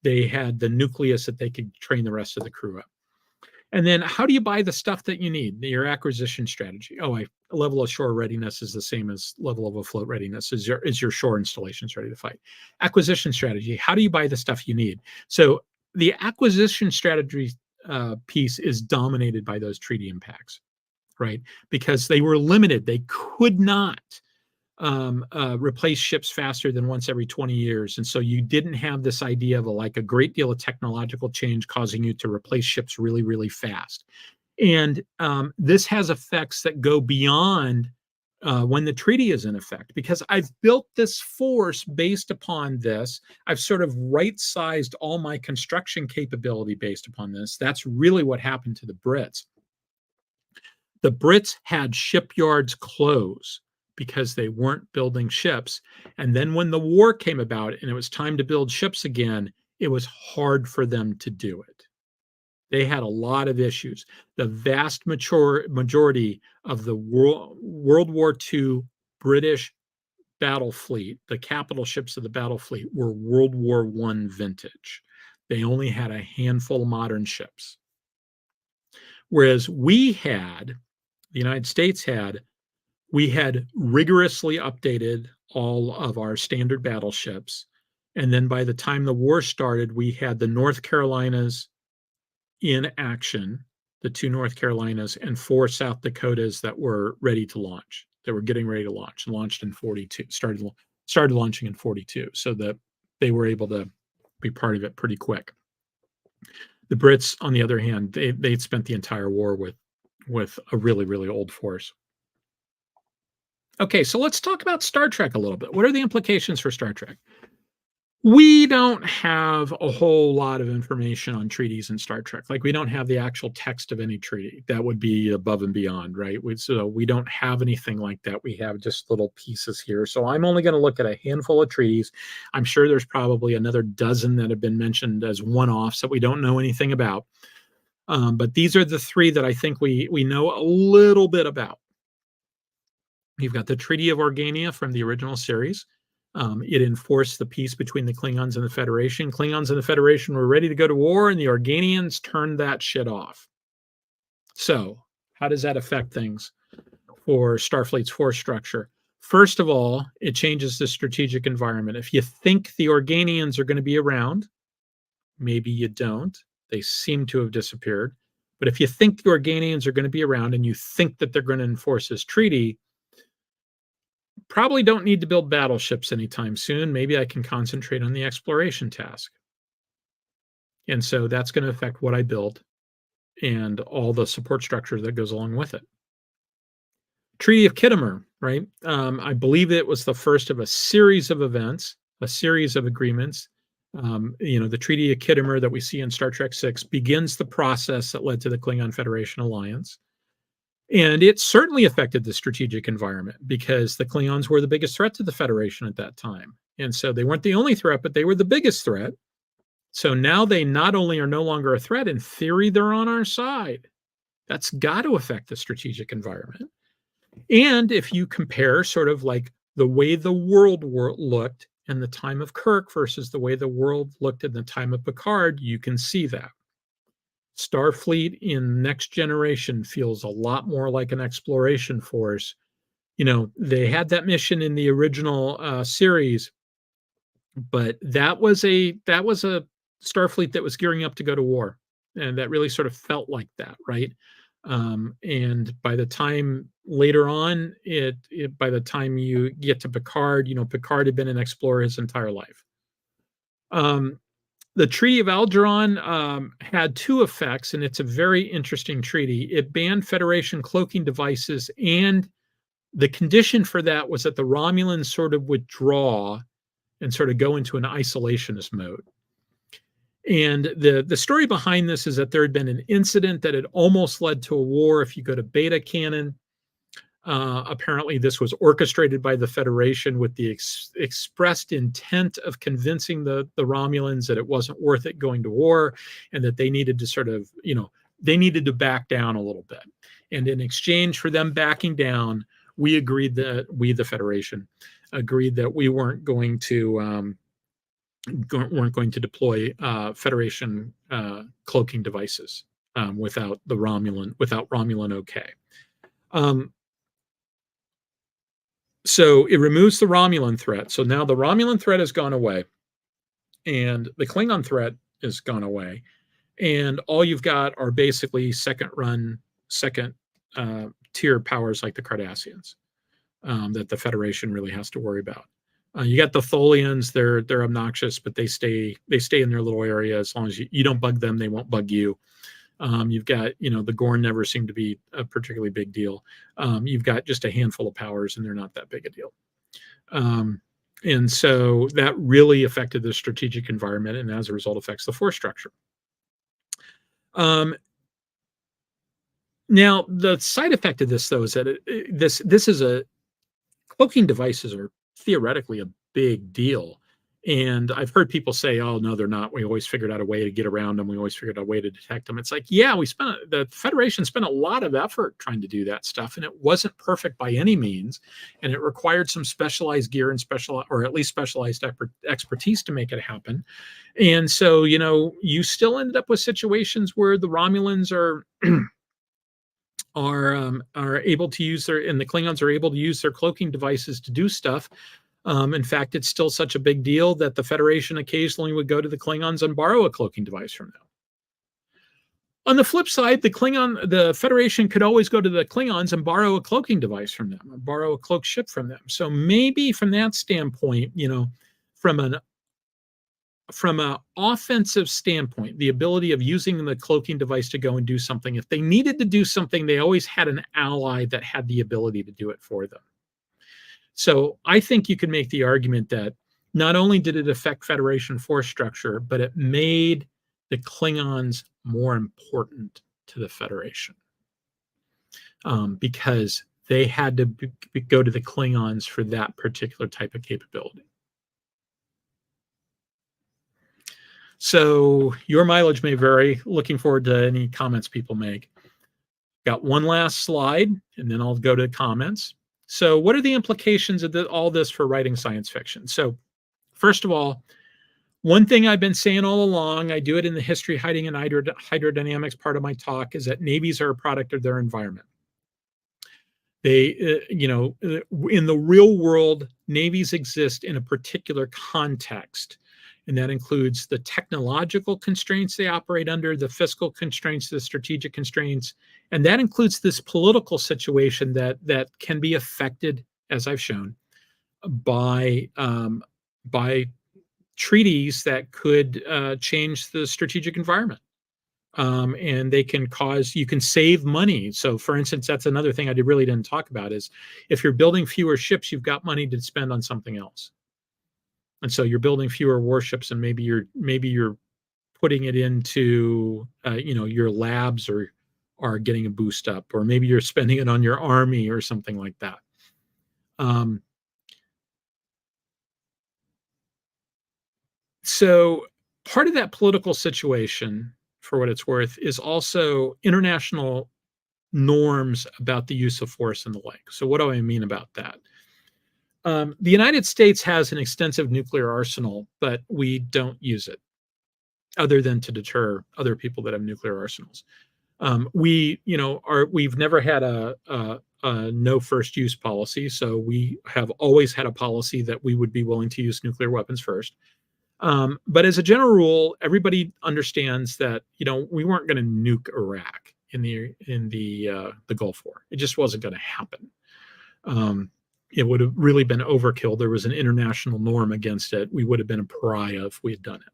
they had the nucleus that they could train the rest of the crew up. And then how do you buy the stuff that you need? Your acquisition strategy. Level of shore readiness is the same as level of afloat readiness. Is your shore installations ready to fight? Acquisition strategy. How do you buy the stuff you need? So the acquisition strategy piece is dominated by those treaty impacts, right? Because they were limited. They could not replace ships faster than once every 20 years. And so you didn't have this idea of a great deal of technological change causing you to replace ships really, really fast. And this has effects that go beyond when the treaty is in effect, because I've built this force based upon this. I've sort of right-sized all my construction capability based upon this. That's really what happened to the Brits. The Brits had shipyards close because they weren't building ships. And then when the war came about and it was time to build ships again, it was hard for them to do it. They had a lot of issues. The vast majority of the World War II British battle fleet, the capital ships of the battle fleet, were World War I vintage. They only had a handful of modern ships. Whereas the United States we had rigorously updated all of our standard battleships. And then by the time the war started, we had the North Carolinas in action, the 2 North Carolinas and 4 South Dakotas that were ready to launch. They were getting ready to launch, launched in 42, started launching in 42, so that they were able to be part of it pretty quick. The Brits, on the other hand, they'd spent the entire war with a really, really old force. Okay, so let's talk about Star Trek a little bit. What are the implications for Star Trek? We don't have a whole lot of information on treaties in Star Trek. Like, we don't have the actual text of any treaty. That would be above and beyond, right? So we don't have anything like that. We have just little pieces here. So I'm only going to look at a handful of treaties. I'm sure there's probably another dozen that have been mentioned as one-offs that we don't know anything about. But these are the three that I think we know a little bit about. You've got the Treaty of Organia from the original series. It enforced the peace between the Klingons and the Federation. Klingons and the Federation were ready to go to war, and the Organians turned that shit off. So, how does that affect things for Starfleet's force structure? First of all, it changes the strategic environment. If you think the Organians are going to be around, maybe you don't. They seem to have disappeared. But if you think the Organians are going to be around and you think that they're going to enforce this treaty, probably don't need to build battleships anytime soon. Maybe I can concentrate on the exploration task. And so that's going to affect what I build and all the support structure that goes along with it. Treaty of Kittimer, right? I believe it was the first of a series of events, a series of agreements. The Treaty of Kittimer that we see in Star Trek VI begins the process that led to the Klingon Federation alliance. And it certainly affected the strategic environment because the Klingons were the biggest threat to the Federation at that time. And so they weren't the only threat, but they were the biggest threat. So now they not only are no longer a threat, in theory, they're on our side. That's got to affect the strategic environment. And if you compare sort of like the way the world looked in the time of Kirk versus the way the world looked in the time of Picard, you can see that. Starfleet in Next Generation feels a lot more like an exploration force. They had that mission in the original series, but that was a Starfleet that was gearing up to go to war, and that really sort of felt like that, right? And by the time later on, by the time you get to Picard, Picard had been an explorer his entire life. The Treaty of Algernon had two effects, and it's a very interesting treaty. It banned Federation cloaking devices, and the condition for that was that the Romulans sort of withdraw and sort of go into an isolationist mode. And the story behind this is that there had been an incident that had almost led to a war. If you go to Beta canon, apparently this was orchestrated by the Federation with the expressed intent of convincing the Romulans that it wasn't worth it going to war, and that they needed to sort of, they needed to back down a little bit. And in exchange for them backing down, we agreed that the Federation agreed that we weren't going to deploy Federation cloaking devices without Romulan okay. So it removes the Romulan threat. So now the Romulan threat has gone away, and the Klingon threat has gone away, and all you've got are basically second tier powers like the Cardassians that the Federation really has to worry about. You got the Tholians; they're obnoxious, but they stay in their little area. As long as you don't bug them, they won't bug you. You've got, the Gorn never seemed to be a particularly big deal. You've got just a handful of powers, and they're not that big a deal. And so that really affected the strategic environment, and as a result affects the force structure. Now, the side effect of this, though, is that this is cloaking devices are theoretically a big deal. And I've heard people say, oh, no, they're not. We always figured out a way to get around them. We always figured out a way to detect them. It's like, yeah, the Federation spent a lot of effort trying to do that stuff, and it wasn't perfect by any means. And it required some specialized gear and or at least specialized expertise to make it happen. And so, you still ended up with situations where the Romulans are able to use and the Klingons are able to use their cloaking devices to do stuff. In fact, it's still such a big deal that the Federation occasionally would go to the Klingons and borrow a cloaking device from them. On the flip side, the Federation could always go to the Klingons and borrow a cloaking device from them, or borrow a cloaked ship from them. So maybe from that standpoint, from an offensive standpoint, the ability of using the cloaking device to go and do something, if they needed to do something, they always had an ally that had the ability to do it for them. So I think you could make the argument that not only did it affect Federation force structure, but it made the Klingons more important to the Federation, because they had to go to the Klingons for that particular type of capability. So your mileage may vary. Looking forward to any comments people make. Got one last slide, and then I'll go to comments. So what are the implications of all this for writing science fiction? So first of all, one thing I've been saying all along, I do it in the history, hiding, and hydrodynamics part of my talk, is that navies are a product of their environment. They, in the real world, navies exist in a particular context, and that includes the technological constraints they operate under, the fiscal constraints, the strategic constraints, and that includes this political situation that can be affected, as I've shown, by treaties that could change the strategic environment. And they can cause, you can save money. So for instance, that's another thing I really didn't talk about, is if you're building fewer ships, you've got money to spend on something else. And so you're building fewer warships, and maybe you're putting it into your labs, or are getting a boost up, or maybe you're spending it on your army or something like that. So part of that political situation, for what it's worth, is also international norms about the use of force and the like. So what do I mean about that? The United States has an extensive nuclear arsenal, but we don't use it, other than to deter other people that have nuclear arsenals. We've never had a no first use policy, so we have always had a policy that we would be willing to use nuclear weapons first. But as a general rule, everybody understands that we weren't going to nuke Iraq in the Gulf War. It just wasn't going to happen. It would have really been overkill. There was an international norm against it. We would have been a pariah if we had done it.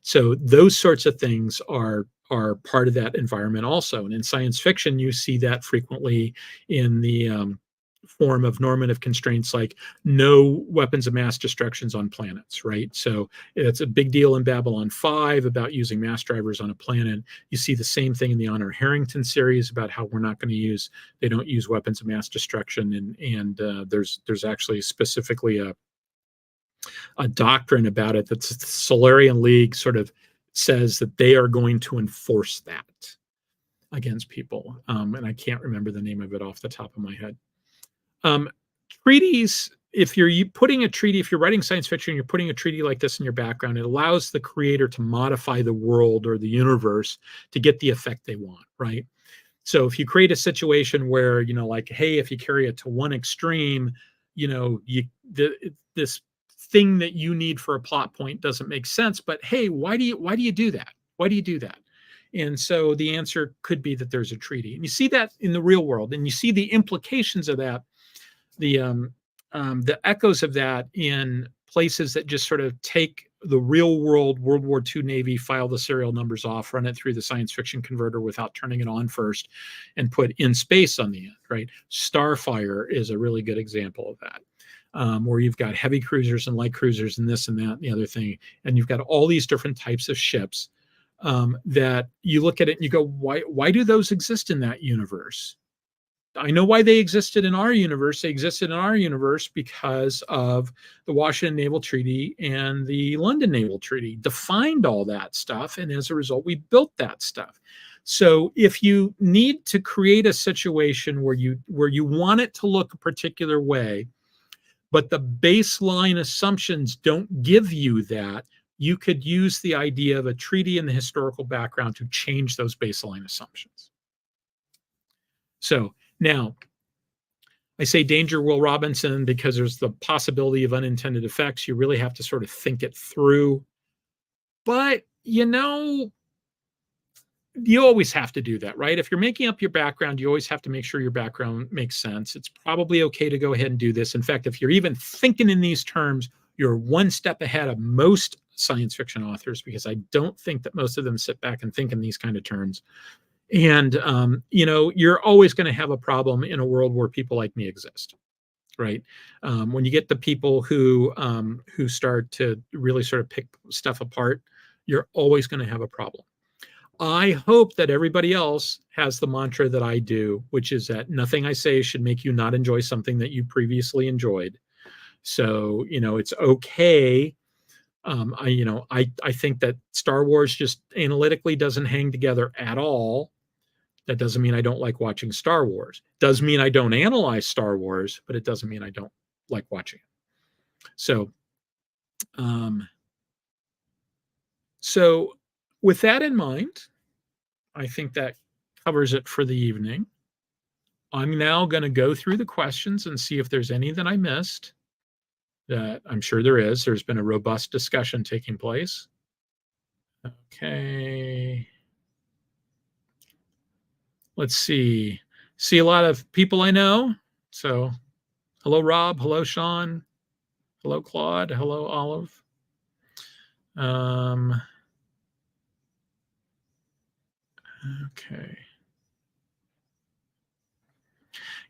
So those sorts of things are part of that environment also. And in science fiction, you see that frequently in the form of normative constraints, like no weapons of mass destructions on planets, right? So it's a big deal in Babylon 5 about using mass drivers on a planet. You see the same thing in the Honor Harrington series about how we're not going to use, they don't use weapons of mass destruction. And there's actually specifically a doctrine about it that the Solarian League sort of says that they are going to enforce that against people. And I can't remember the name of it off the top of my head. Treaties, if you're writing science fiction, you're putting a treaty like this in your background, it allows the creator to modify the world or the universe to get the effect they want, right? So if you create a situation where, like, hey, if you carry it to one extreme, this thing that you need for a plot point doesn't make sense, but hey, why do you do that? Why do you do that? And so the answer could be that there's a treaty. And you see that in the real world, and you see the implications of that, the echoes of that in places that just sort of take the real world World War II Navy, file the serial numbers off, run it through the science fiction converter without turning it on first, and put in space on the end, right? Starfire is a really good example of that, where you've got heavy cruisers and light cruisers and this and that and the other thing, and you've got all these different types of ships that you look at it and you go, why do those exist in that universe? I know why they existed in our universe. They existed in our universe because of the Washington Naval Treaty and the London Naval Treaty defined all that stuff. And as a result, we built that stuff. So if you need to create a situation where you want it to look a particular way, but the baseline assumptions don't give you that, you could use the idea of a treaty in the historical background to change those baseline assumptions. So now, I say danger, Will Robinson, because there's the possibility of unintended effects. You really have to sort of think it through. But, you always have to do that, right? If you're making up your background, you always have to make sure your background makes sense. It's probably okay to go ahead and do this. In fact, if you're even thinking in these terms, you're one step ahead of most science fiction authors, because I don't think that most of them sit back and think in these kind of terms. And, you're always going to have a problem in a world where people like me exist. right? When you get the people who start to really sort of pick stuff apart, you're always going to have a problem. I hope that everybody else has the mantra that I do, which is that nothing I say should make you not enjoy something that you previously enjoyed. So, it's okay. I think that Star Wars just analytically doesn't hang together at all. That doesn't mean I don't like watching Star Wars. Does mean I don't analyze Star Wars, but it doesn't mean I don't like watching it. So with that in mind, I think that covers it for the evening. I'm now going to go through the questions and see if there's any that I missed. That I'm sure there is. There's been a robust discussion taking place. Okay. Let's see. See a lot of people I know. So hello, Rob. Hello, Sean. Hello, Claude. Hello, Olive. Okay.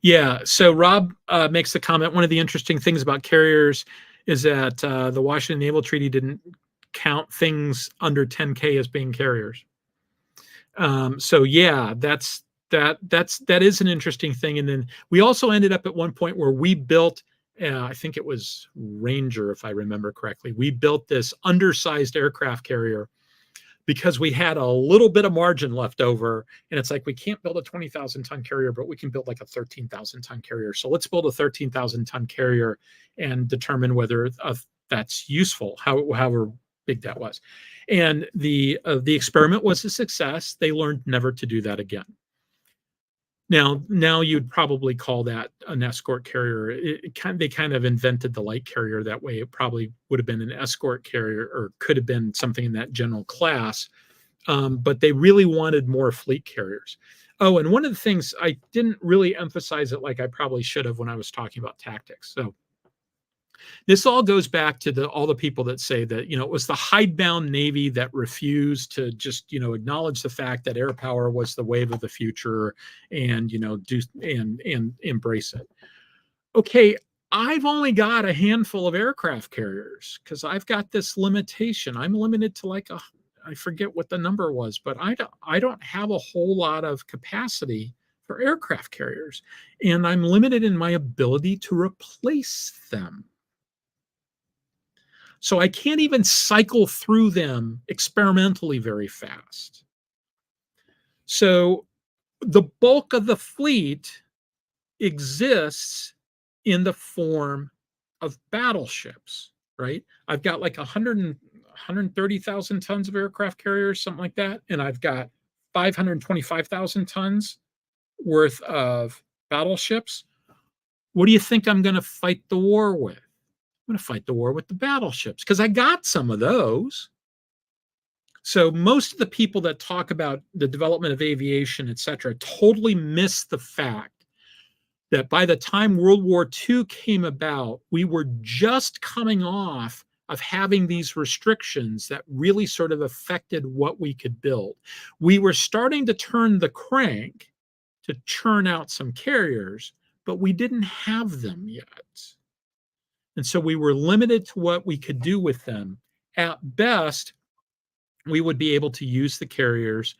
Yeah. So Rob makes the comment, one of the interesting things about carriers is that the Washington Naval Treaty didn't count things under 10K as being carriers. So yeah, that is an interesting thing. And then we also ended up at one point where we built, I think it was Ranger, if I remember correctly. We built this undersized aircraft carrier because we had a little bit of margin left over. And it's like, we can't build a 20,000 ton carrier, but we can build like a 13,000 ton carrier. So let's build a 13,000 ton carrier and determine whether that's useful, however big that was. And the experiment was a success. They learned never to do that again. Now you'd probably call that an escort carrier. They kind of invented the light carrier that way. It probably would have been an escort carrier or could have been something in that general class. But they really wanted more fleet carriers. Oh, and one of the things, I didn't really emphasize it like I probably should have when I was talking about tactics. So this all goes back to all the people that say that, it was the hidebound Navy that refused to just, acknowledge the fact that air power was the wave of the future and, and embrace it. Okay, I've only got a handful of aircraft carriers because I've got this limitation. I'm limited to I forget what the number was, but I don't have a whole lot of capacity for aircraft carriers, and I'm limited in my ability to replace them. So I can't even cycle through them experimentally very fast. So the bulk of the fleet exists in the form of battleships, right? I've got like 130,000 tons of aircraft carriers, something like that. And I've got 525,000 tons worth of battleships. What do you think I'm going to fight the war with? I'm going to fight the war with the battleships because I got some of those. So most of the people that talk about the development of aviation, et cetera, totally miss the fact that by the time World War II came about, we were just coming off of having these restrictions that really sort of affected what we could build. We were starting to turn the crank to churn out some carriers, but we didn't have them yet. And so we were limited to what we could do with them. At best, we would be able to use the carriers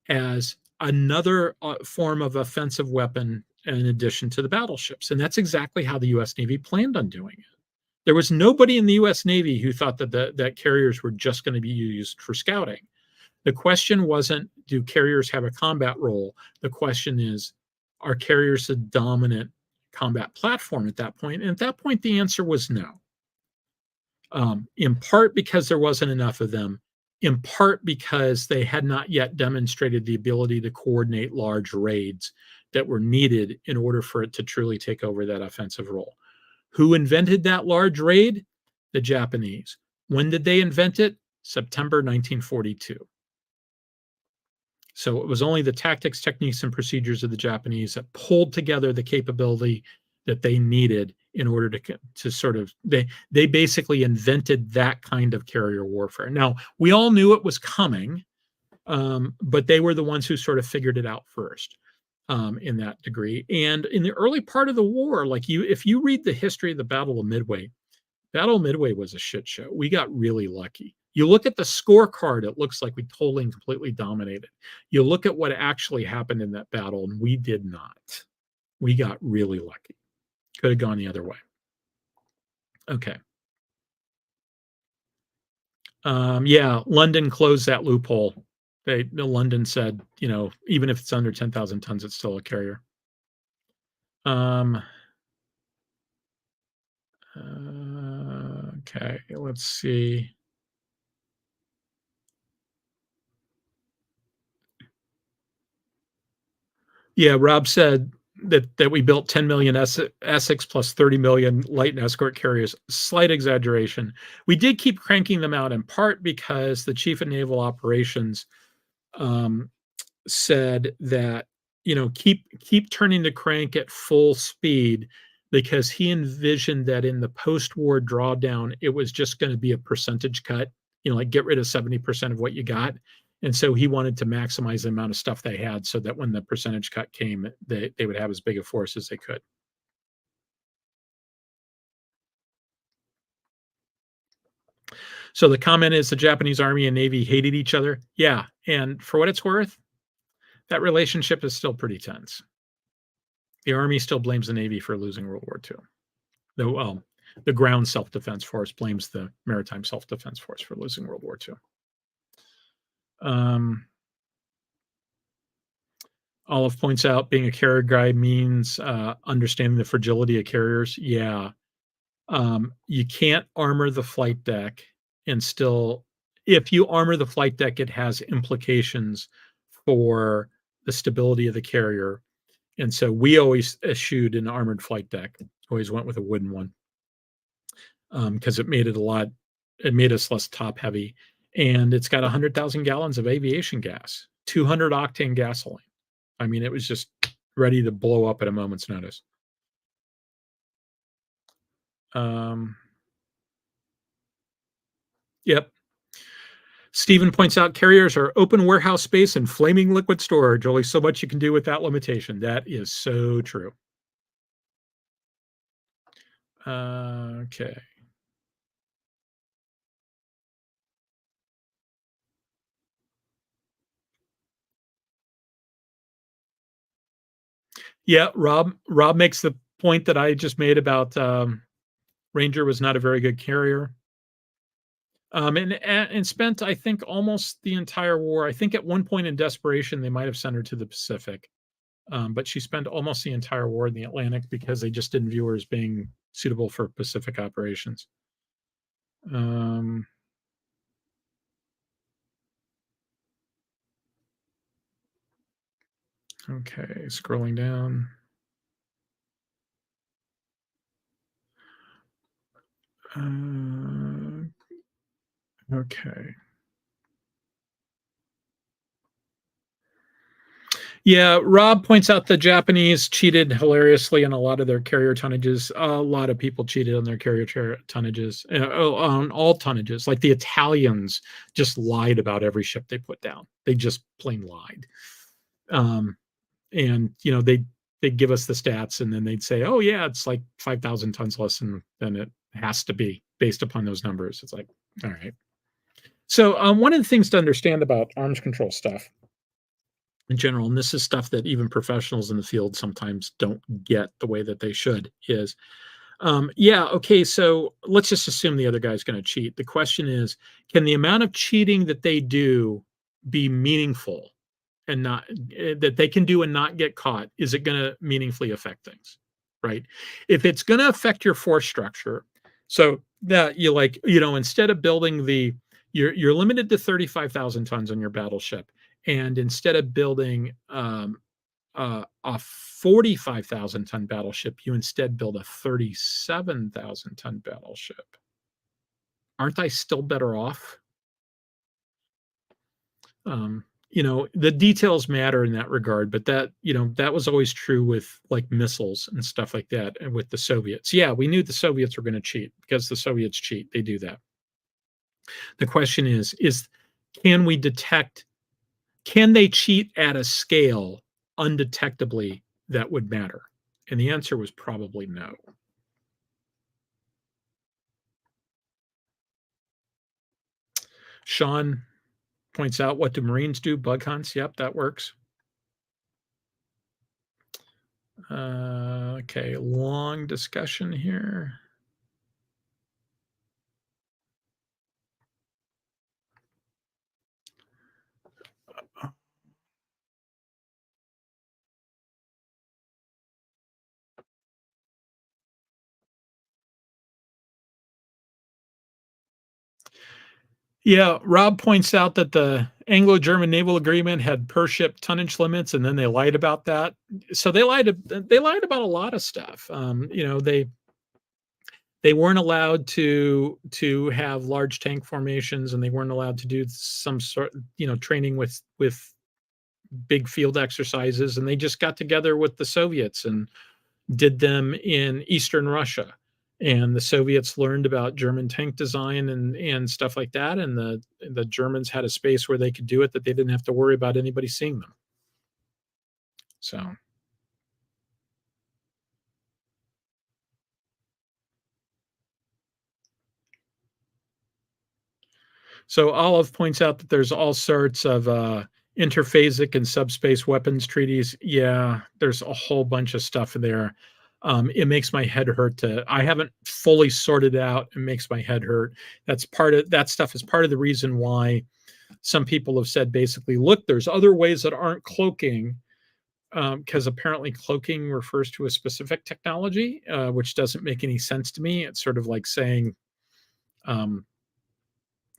as another form of offensive weapon in addition to the battleships. And that's exactly how the U.S. Navy planned on doing it. There was nobody in the U.S. Navy who thought that carriers were just going to be used for scouting. The question wasn't, do carriers have a combat role? The question is, are carriers the dominant combat platform at that point? And at that point, the answer was no. In part because there wasn't enough of them, in part because they had not yet demonstrated the ability to coordinate large raids that were needed in order for it to truly take over that offensive role. Who invented that large raid? The Japanese. When did they invent it? September 1942. So it was only the tactics, techniques, and procedures of the Japanese that pulled together the capability that they needed in order to sort of, they basically invented that kind of carrier warfare. Now, we all knew it was coming, but they were the ones who sort of figured it out first. in that degree. And in the early part of the war, like if you read the history of the Battle of Midway was a shit show. We got really lucky. You look at the scorecard, it looks like we totally and completely dominated. You look at what actually happened in that battle, and we did not. We got really lucky. Could have gone the other way. Okay. Yeah, London closed that loophole. London said, even if it's under 10,000 tons, it's still a carrier. Okay, let's see. Yeah, Rob said that we built 10 million Essex plus 30 million light and escort carriers. Slight exaggeration. We did keep cranking them out in part because the chief of naval operations said that keep turning the crank at full speed, because he envisioned that in the post-war drawdown it was just going to be a percentage cut, like get rid of 70% of what you got. And so he wanted to maximize the amount of stuff they had so that when the percentage cut came, they would have as big a force as they could. So the comment is the Japanese Army and Navy hated each other. Yeah. And for what it's worth, that relationship is still pretty tense. The Army still blames the Navy for losing World War II. The ground self-defense force blames the maritime self-defense force for losing World War II. Olive points out being a carrier guy means understanding the fragility of carriers. Yeah. You can't armor the flight deck and still, if you armor the flight deck, it has implications for the stability of the carrier. And so we always eschewed an armored flight deck, always went with a wooden one, because it made us less top heavy. And it's got 100,000 gallons of aviation gas, 200 octane gasoline. I mean, it was just ready to blow up at a moment's notice. Yep. Stephen points out carriers are open warehouse space and flaming liquid storage. Only so much you can do with that limitation. That is so true. Okay. Yeah, Rob makes the point that I just made about Ranger was not a very good carrier. And spent, I think, almost the entire war. I think at one point in desperation, they might have sent her to the Pacific. But she spent almost the entire war in the Atlantic because they just didn't view her as being suitable for Pacific operations. Okay, scrolling down. Okay. Yeah, Rob points out the Japanese cheated hilariously on a lot of their carrier tonnages. A lot of people cheated on their carrier tonnages, on all tonnages. Like the Italians just lied about every ship they put down. They just plain lied. And they'd give us the stats, and then they'd say, "Oh yeah, it's like 5,000 tons less than it has to be based upon those numbers." It's like, all right. So one of the things to understand about arms control stuff in general, and this is stuff that even professionals in the field sometimes don't get the way that they should, is okay, so let's just assume the other guy's going to cheat. The question is, can the amount of cheating that they do be meaningful and not that they can do and not get caught? Is it going to meaningfully affect things, right? If it's going to affect your force structure, so that instead of building you're limited to 35,000 tons on your battleship, and instead of building a 45,000 ton battleship, you instead build a 37,000 ton battleship. Aren't I still better off? The details matter in that regard, but that was always true with like missiles and stuff like that. And with the Soviets, yeah, we knew the Soviets were going to cheat because the Soviets cheat. They do that. The question is can we detect, can they cheat at a scale undetectably that would matter? And the answer was probably no. Sean points out, what do Marines do? Bug hunts. Yep, that works. Okay, long discussion here. Yeah, Rob points out that the Anglo-German naval agreement had per ship tonnage limits, and then they lied about that. So they lied about a lot of stuff. They weren't allowed to have large tank formations, and they weren't allowed to do some sort, training with big field exercises, and they just got together with the Soviets and did them in Eastern Russia. And the Soviets learned about German tank design and stuff like that. And the Germans had a space where they could do it that they didn't have to worry about anybody seeing them. So Olive points out that there's all sorts of interphasic and subspace weapons treaties. Yeah, there's a whole bunch of stuff there. It makes my head hurt I haven't fully sorted out. It makes my head hurt. That stuff is part of the reason why some people have said, basically, look, there's other ways that aren't cloaking, because apparently cloaking refers to a specific technology, which doesn't make any sense to me. It's sort of like saying,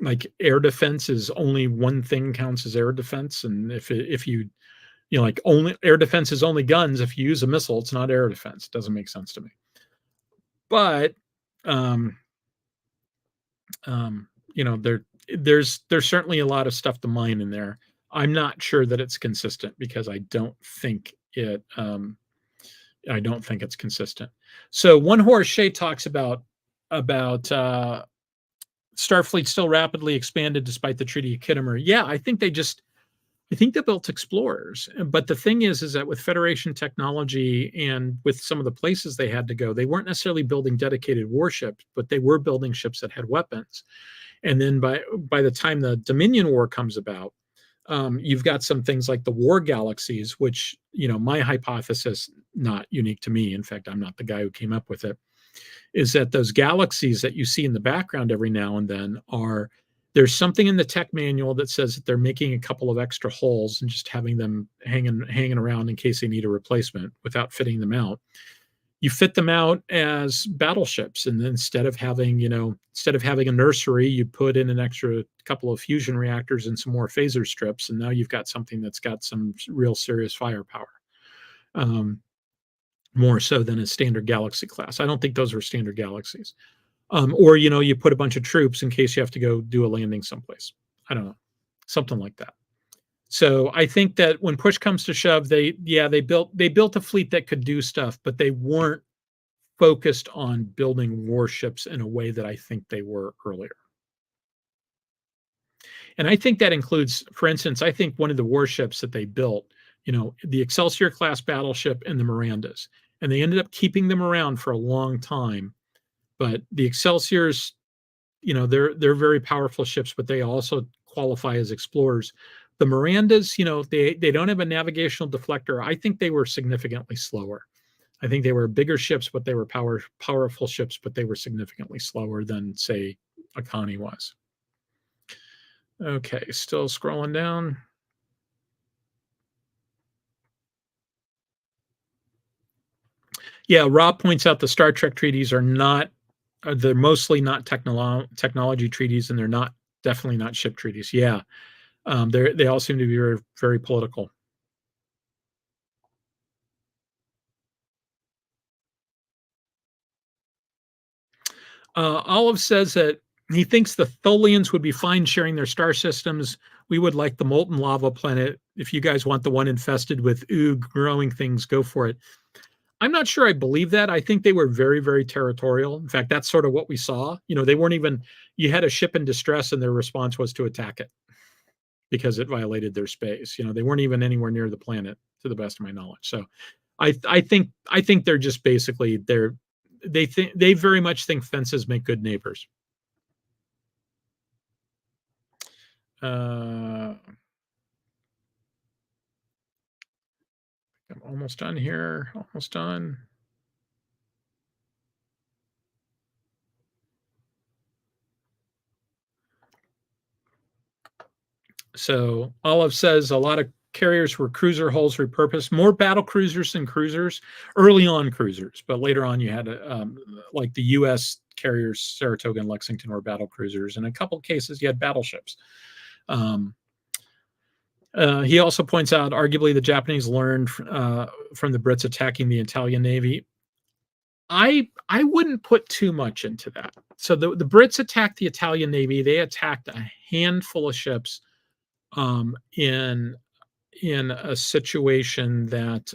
like, air defense is only one thing counts as air defense, and if you like, only air defense is only guns. If you use a missile, it's not air defense. It doesn't make sense to me. But there's certainly a lot of stuff to mine in there. I'm not sure that it's consistent, because I don't think it's consistent. So One Horse Shay talks about Starfleet still rapidly expanded despite the Treaty of Kittimer. Yeah, I think they built explorers. But the thing is that with Federation technology and with some of the places they had to go, they weren't necessarily building dedicated warships, but they were building ships that had weapons. And then by the time the Dominion War comes about, you've got some things like the war galaxies, which, my hypothesis, not unique to me, in fact, I'm not the guy who came up with it, is that those galaxies that you see in the background every now and then there's something in the tech manual that says that they're making a couple of extra holes and just having them hanging around in case they need a replacement without fitting them out. You fit them out as battleships, and then instead of having a nursery, you put in an extra couple of fusion reactors and some more phaser strips, and now you've got something that's got some real serious firepower. More so than a standard galaxy class. I don't think those were standard galaxies. Or, you put a bunch of troops in case you have to go do a landing someplace. I don't know, something like that. So I think that when push comes to shove, they built a fleet that could do stuff, but they weren't focused on building warships in a way that I think they were earlier. And I think that includes, for instance, I think one of the warships that they built, the Excelsior class battleship and the Mirandas, and they ended up keeping them around for a long time. But the Excelsiors, they're very powerful ships, but they also qualify as explorers. The Mirandas, they don't have a navigational deflector. I think they were significantly slower. I think they were bigger ships, but they were powerful ships, but they were significantly slower than, say, a Connie was. Okay, still scrolling down. Yeah, Rob points out the Star Trek treaties they're mostly not technology treaties, and they're definitely not ship treaties. Yeah, they all seem to be very, very political. Olive says that he thinks the Tholians would be fine sharing their star systems. We would like the molten lava planet. If you guys want the one infested with growing things, go for it. I'm not sure I believe that. I think they were very, very territorial. In fact, that's sort of what we saw. They weren't even, you had a ship in distress and their response was to attack it. because it violated their space. They weren't even anywhere near the planet, to the best of my knowledge. So I think they're just basically they very much think fences make good neighbors. I'm almost done here. Almost done. So Olive says a lot of carriers were cruiser hulls repurposed, more battle cruisers than cruisers, early on cruisers, but later on you had like the U.S. carriers, Saratoga and Lexington were battle cruisers. In a couple of cases, you had battleships. He also points out, arguably, the Japanese learned from the Brits attacking the Italian Navy. I wouldn't put too much into that. So the Brits attacked the Italian Navy. They attacked a handful of ships in a situation that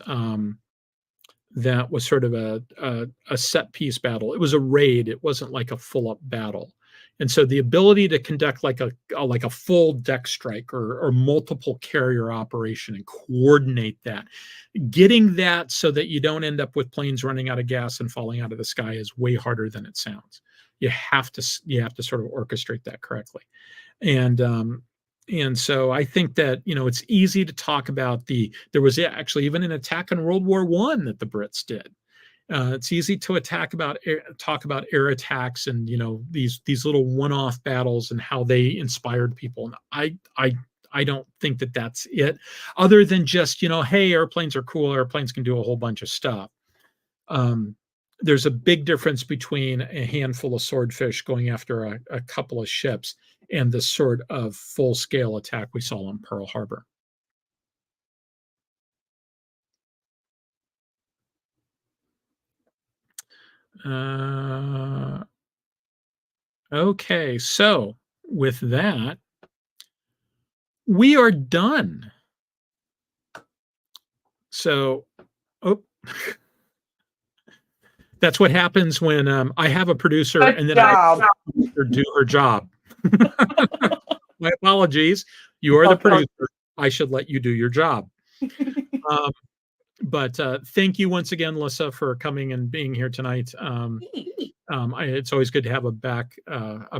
that was sort of a set piece battle. It was a raid. It wasn't like a full up battle. And so the ability to conduct like a full deck strike or multiple carrier operation and coordinate that, getting that so that you don't end up with planes running out of gas and falling out of the sky is way harder than it sounds. You have to sort of orchestrate that correctly. And so I think that, it's easy to talk about there was actually even an attack in World War I that the Brits did. It's easy to talk about air attacks and, these little one-off battles and how they inspired people. And I don't think that that's it, other than just, hey, airplanes are cool. Airplanes can do a whole bunch of stuff. There's a big difference between a handful of swordfish going after a couple of ships and the sort of full-scale attack we saw on Pearl Harbor. Okay, so with that, we are done. So, that's what happens when I have a producer and then I do her job. My apologies. You are the producer. I should let you do your job. But thank you once again, LYSSA, for coming and being here tonight. It's always good to have a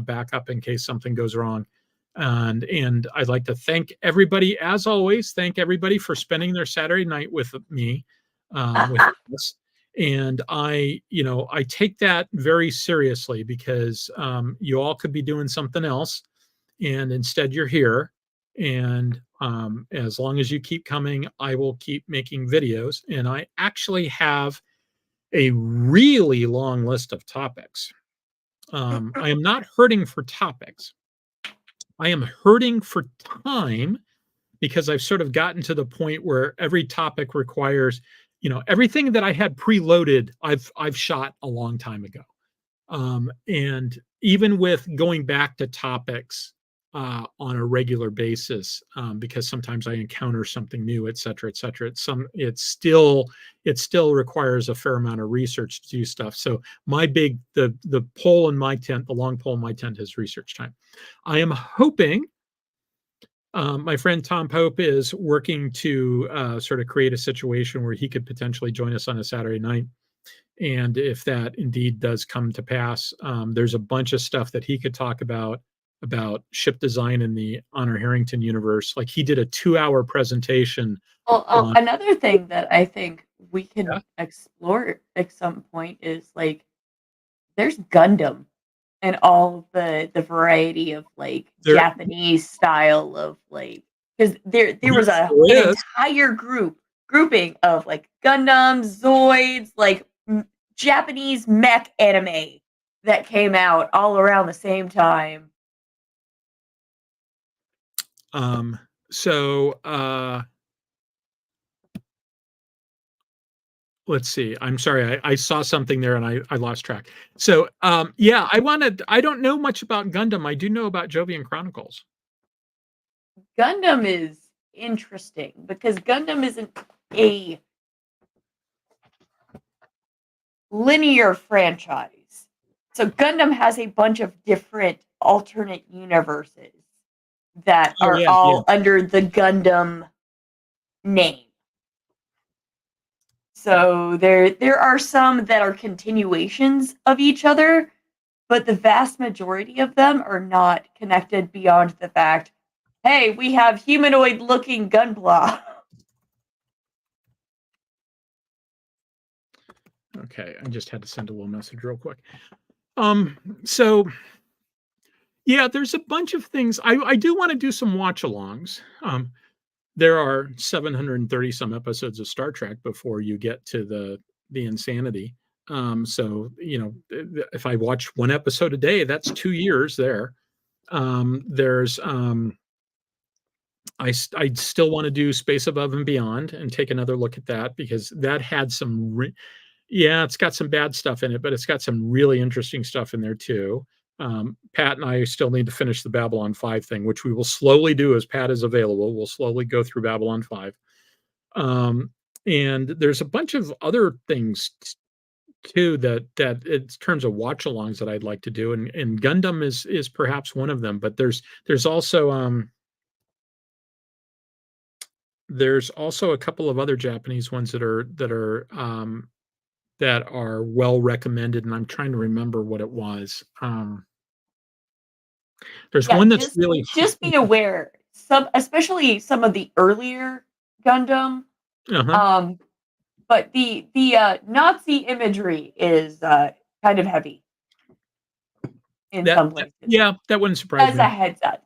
backup in case something goes wrong. And I'd like to thank everybody, as always, for spending their Saturday night with me, with us. And I take that very seriously because you all could be doing something else, and instead you're here. And as long as you keep coming, I will keep making videos. And I actually have a really long list of topics. I am not hurting for topics. I am hurting for time, because I've sort of gotten to the point where every topic requires, everything that I had preloaded, I've shot a long time ago. And even with going back to topics on a regular basis, because sometimes I encounter something new, et cetera, it still requires a fair amount of research to do stuff. So the pole in my tent, the long pole in my tent, is research time. I am hoping my friend Tom Pope is working to sort of create a situation where he could potentially join us on a Saturday night. And if that indeed does come to pass, there's a bunch of stuff that he could talk about ship design in the Honor Harrington universe. Like, he did a 2-hour presentation. Well, another thing that I think we can explore at some point is, like, there's Gundam and all the variety of, like, Japanese style of, like, because there was an entire grouping of, like, Gundams, Zoids, like Japanese mech anime that came out all around the same time. Let's see. I'm sorry. I saw something there and I lost track. So, I don't know much about Gundam. I do know about Jovian Chronicles. Gundam is interesting because Gundam isn't a linear franchise. So Gundam has a bunch of different alternate universes that are all under the Gundam name. So there are some that are continuations of each other, but the vast majority of them are not connected beyond the fact, hey, we have humanoid-looking Gunpla. Okay, I just had to send a little message real quick. So yeah, there's a bunch of things. I do want to do some watch-alongs. There are 730 some episodes of Star Trek before you get to the insanity. So if I watch one episode a day, that's 2 years there. I'd still want to do Space Above and Beyond and take another look at that, because that had some it's got some bad stuff in it, but it's got some really interesting stuff in there too. Pat and I still need to finish the Babylon 5 thing, which we will slowly do as Pat is available. We'll slowly go through Babylon 5. And there's a bunch of other things too that in terms of watch-alongs that I'd like to do, and Gundam is perhaps one of them. But there's also a couple of other Japanese ones that are well recommended, and I'm trying to remember what it was. There's one that's really just be aware, especially some of the earlier Gundam. But the Nazi imagery is kind of heavy in some places. Yeah, that wouldn't surprise me. As a heads up.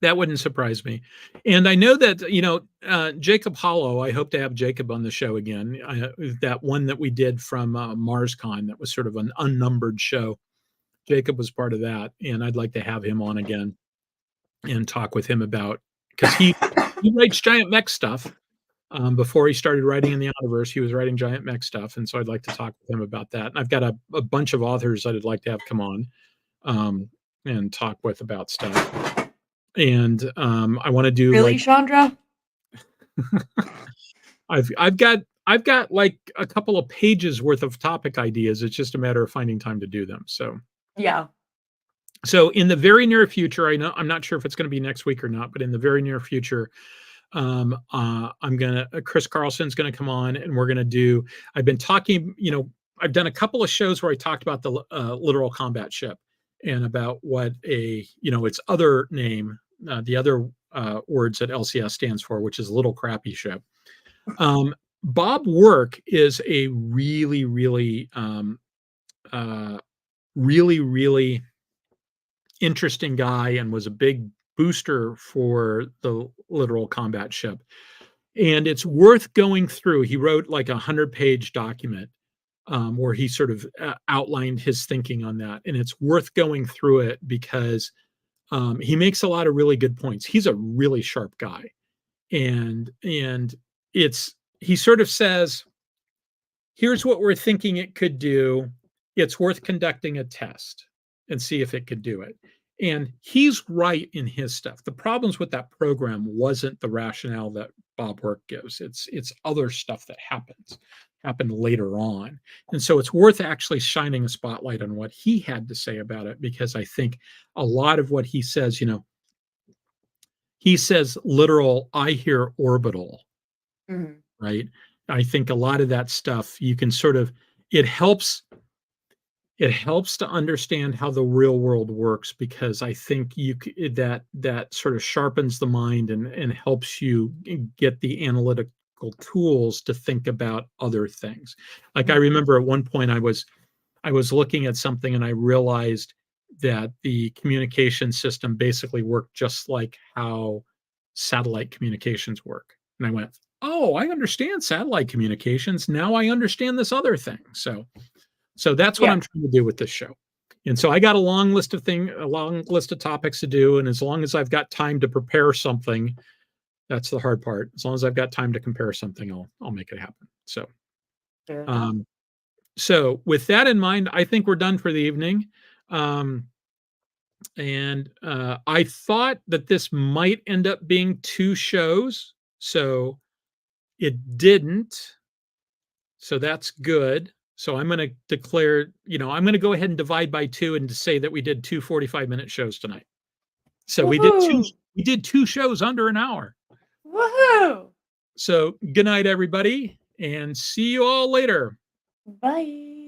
That wouldn't surprise me. And I know that, Jacob Hollow, I hope to have Jacob on the show again. That one that we did from MarsCon, that was sort of an unnumbered show. Jacob was part of that, and I'd like to have him on again and talk with him about, because he writes giant mech stuff. Before he started writing in the Universe, he was writing giant mech stuff, and so I'd like to talk with him about that. And I've got a bunch of authors that I'd like to have come on and talk with about stuff. And I want to do really, Chandra. I've got like a couple of pages worth of topic ideas. It's just a matter of finding time to do them. So yeah. So in the very near future, I'm not sure if it's going to be next week or not, but in the very near future, Chris Carlson's going to come on, and we're going to I've been talking, I've done a couple of shows where I talked about the literal combat ship and about what its other name, the other words that LCS stands for, which is little crappy ship. Bob Work is a really, really, really interesting guy, and was a big booster for the literal combat ship. And it's worth going through. He wrote like a 100-page document where he sort of outlined his thinking on that. And it's worth going through it because he makes a lot of really good points. He's a really sharp guy. And he sort of says, here's what we're thinking it could do. It's worth conducting a test and see if it could do it. And he's right in his stuff. The problems with that program wasn't the rationale that Bob Work gives. It's other stuff that happened later on. And so it's worth actually shining a spotlight on what he had to say about it, because I think a lot of what he says, he says literal, I hear orbital, right? I think a lot of that stuff you can sort of, it helps to understand how the real world works, because I think that sort of sharpens the mind and helps you get the analytical tools to think about other things. Like I remember at one point I was looking at something and I realized that the communication system basically worked just like how satellite communications work. And I went, oh, I understand satellite communications. Now I understand this other thing. So that's what I'm trying to do with this show. And so I got a long list of topics to do. And as long as I've got time to prepare something, that's the hard part. As long as I've got time to compare something, I'll make it happen. So, so with that in mind, I think we're done for the evening. And I thought that this might end up being 2 shows. So it didn't. So that's good. So I'm going to declare, I'm going to go ahead and divide by 2 and to say that we did 2 45-minute shows tonight. So Woohoo! we did two shows under an hour. Woohoo! So good night, everybody, and see you all later. Bye.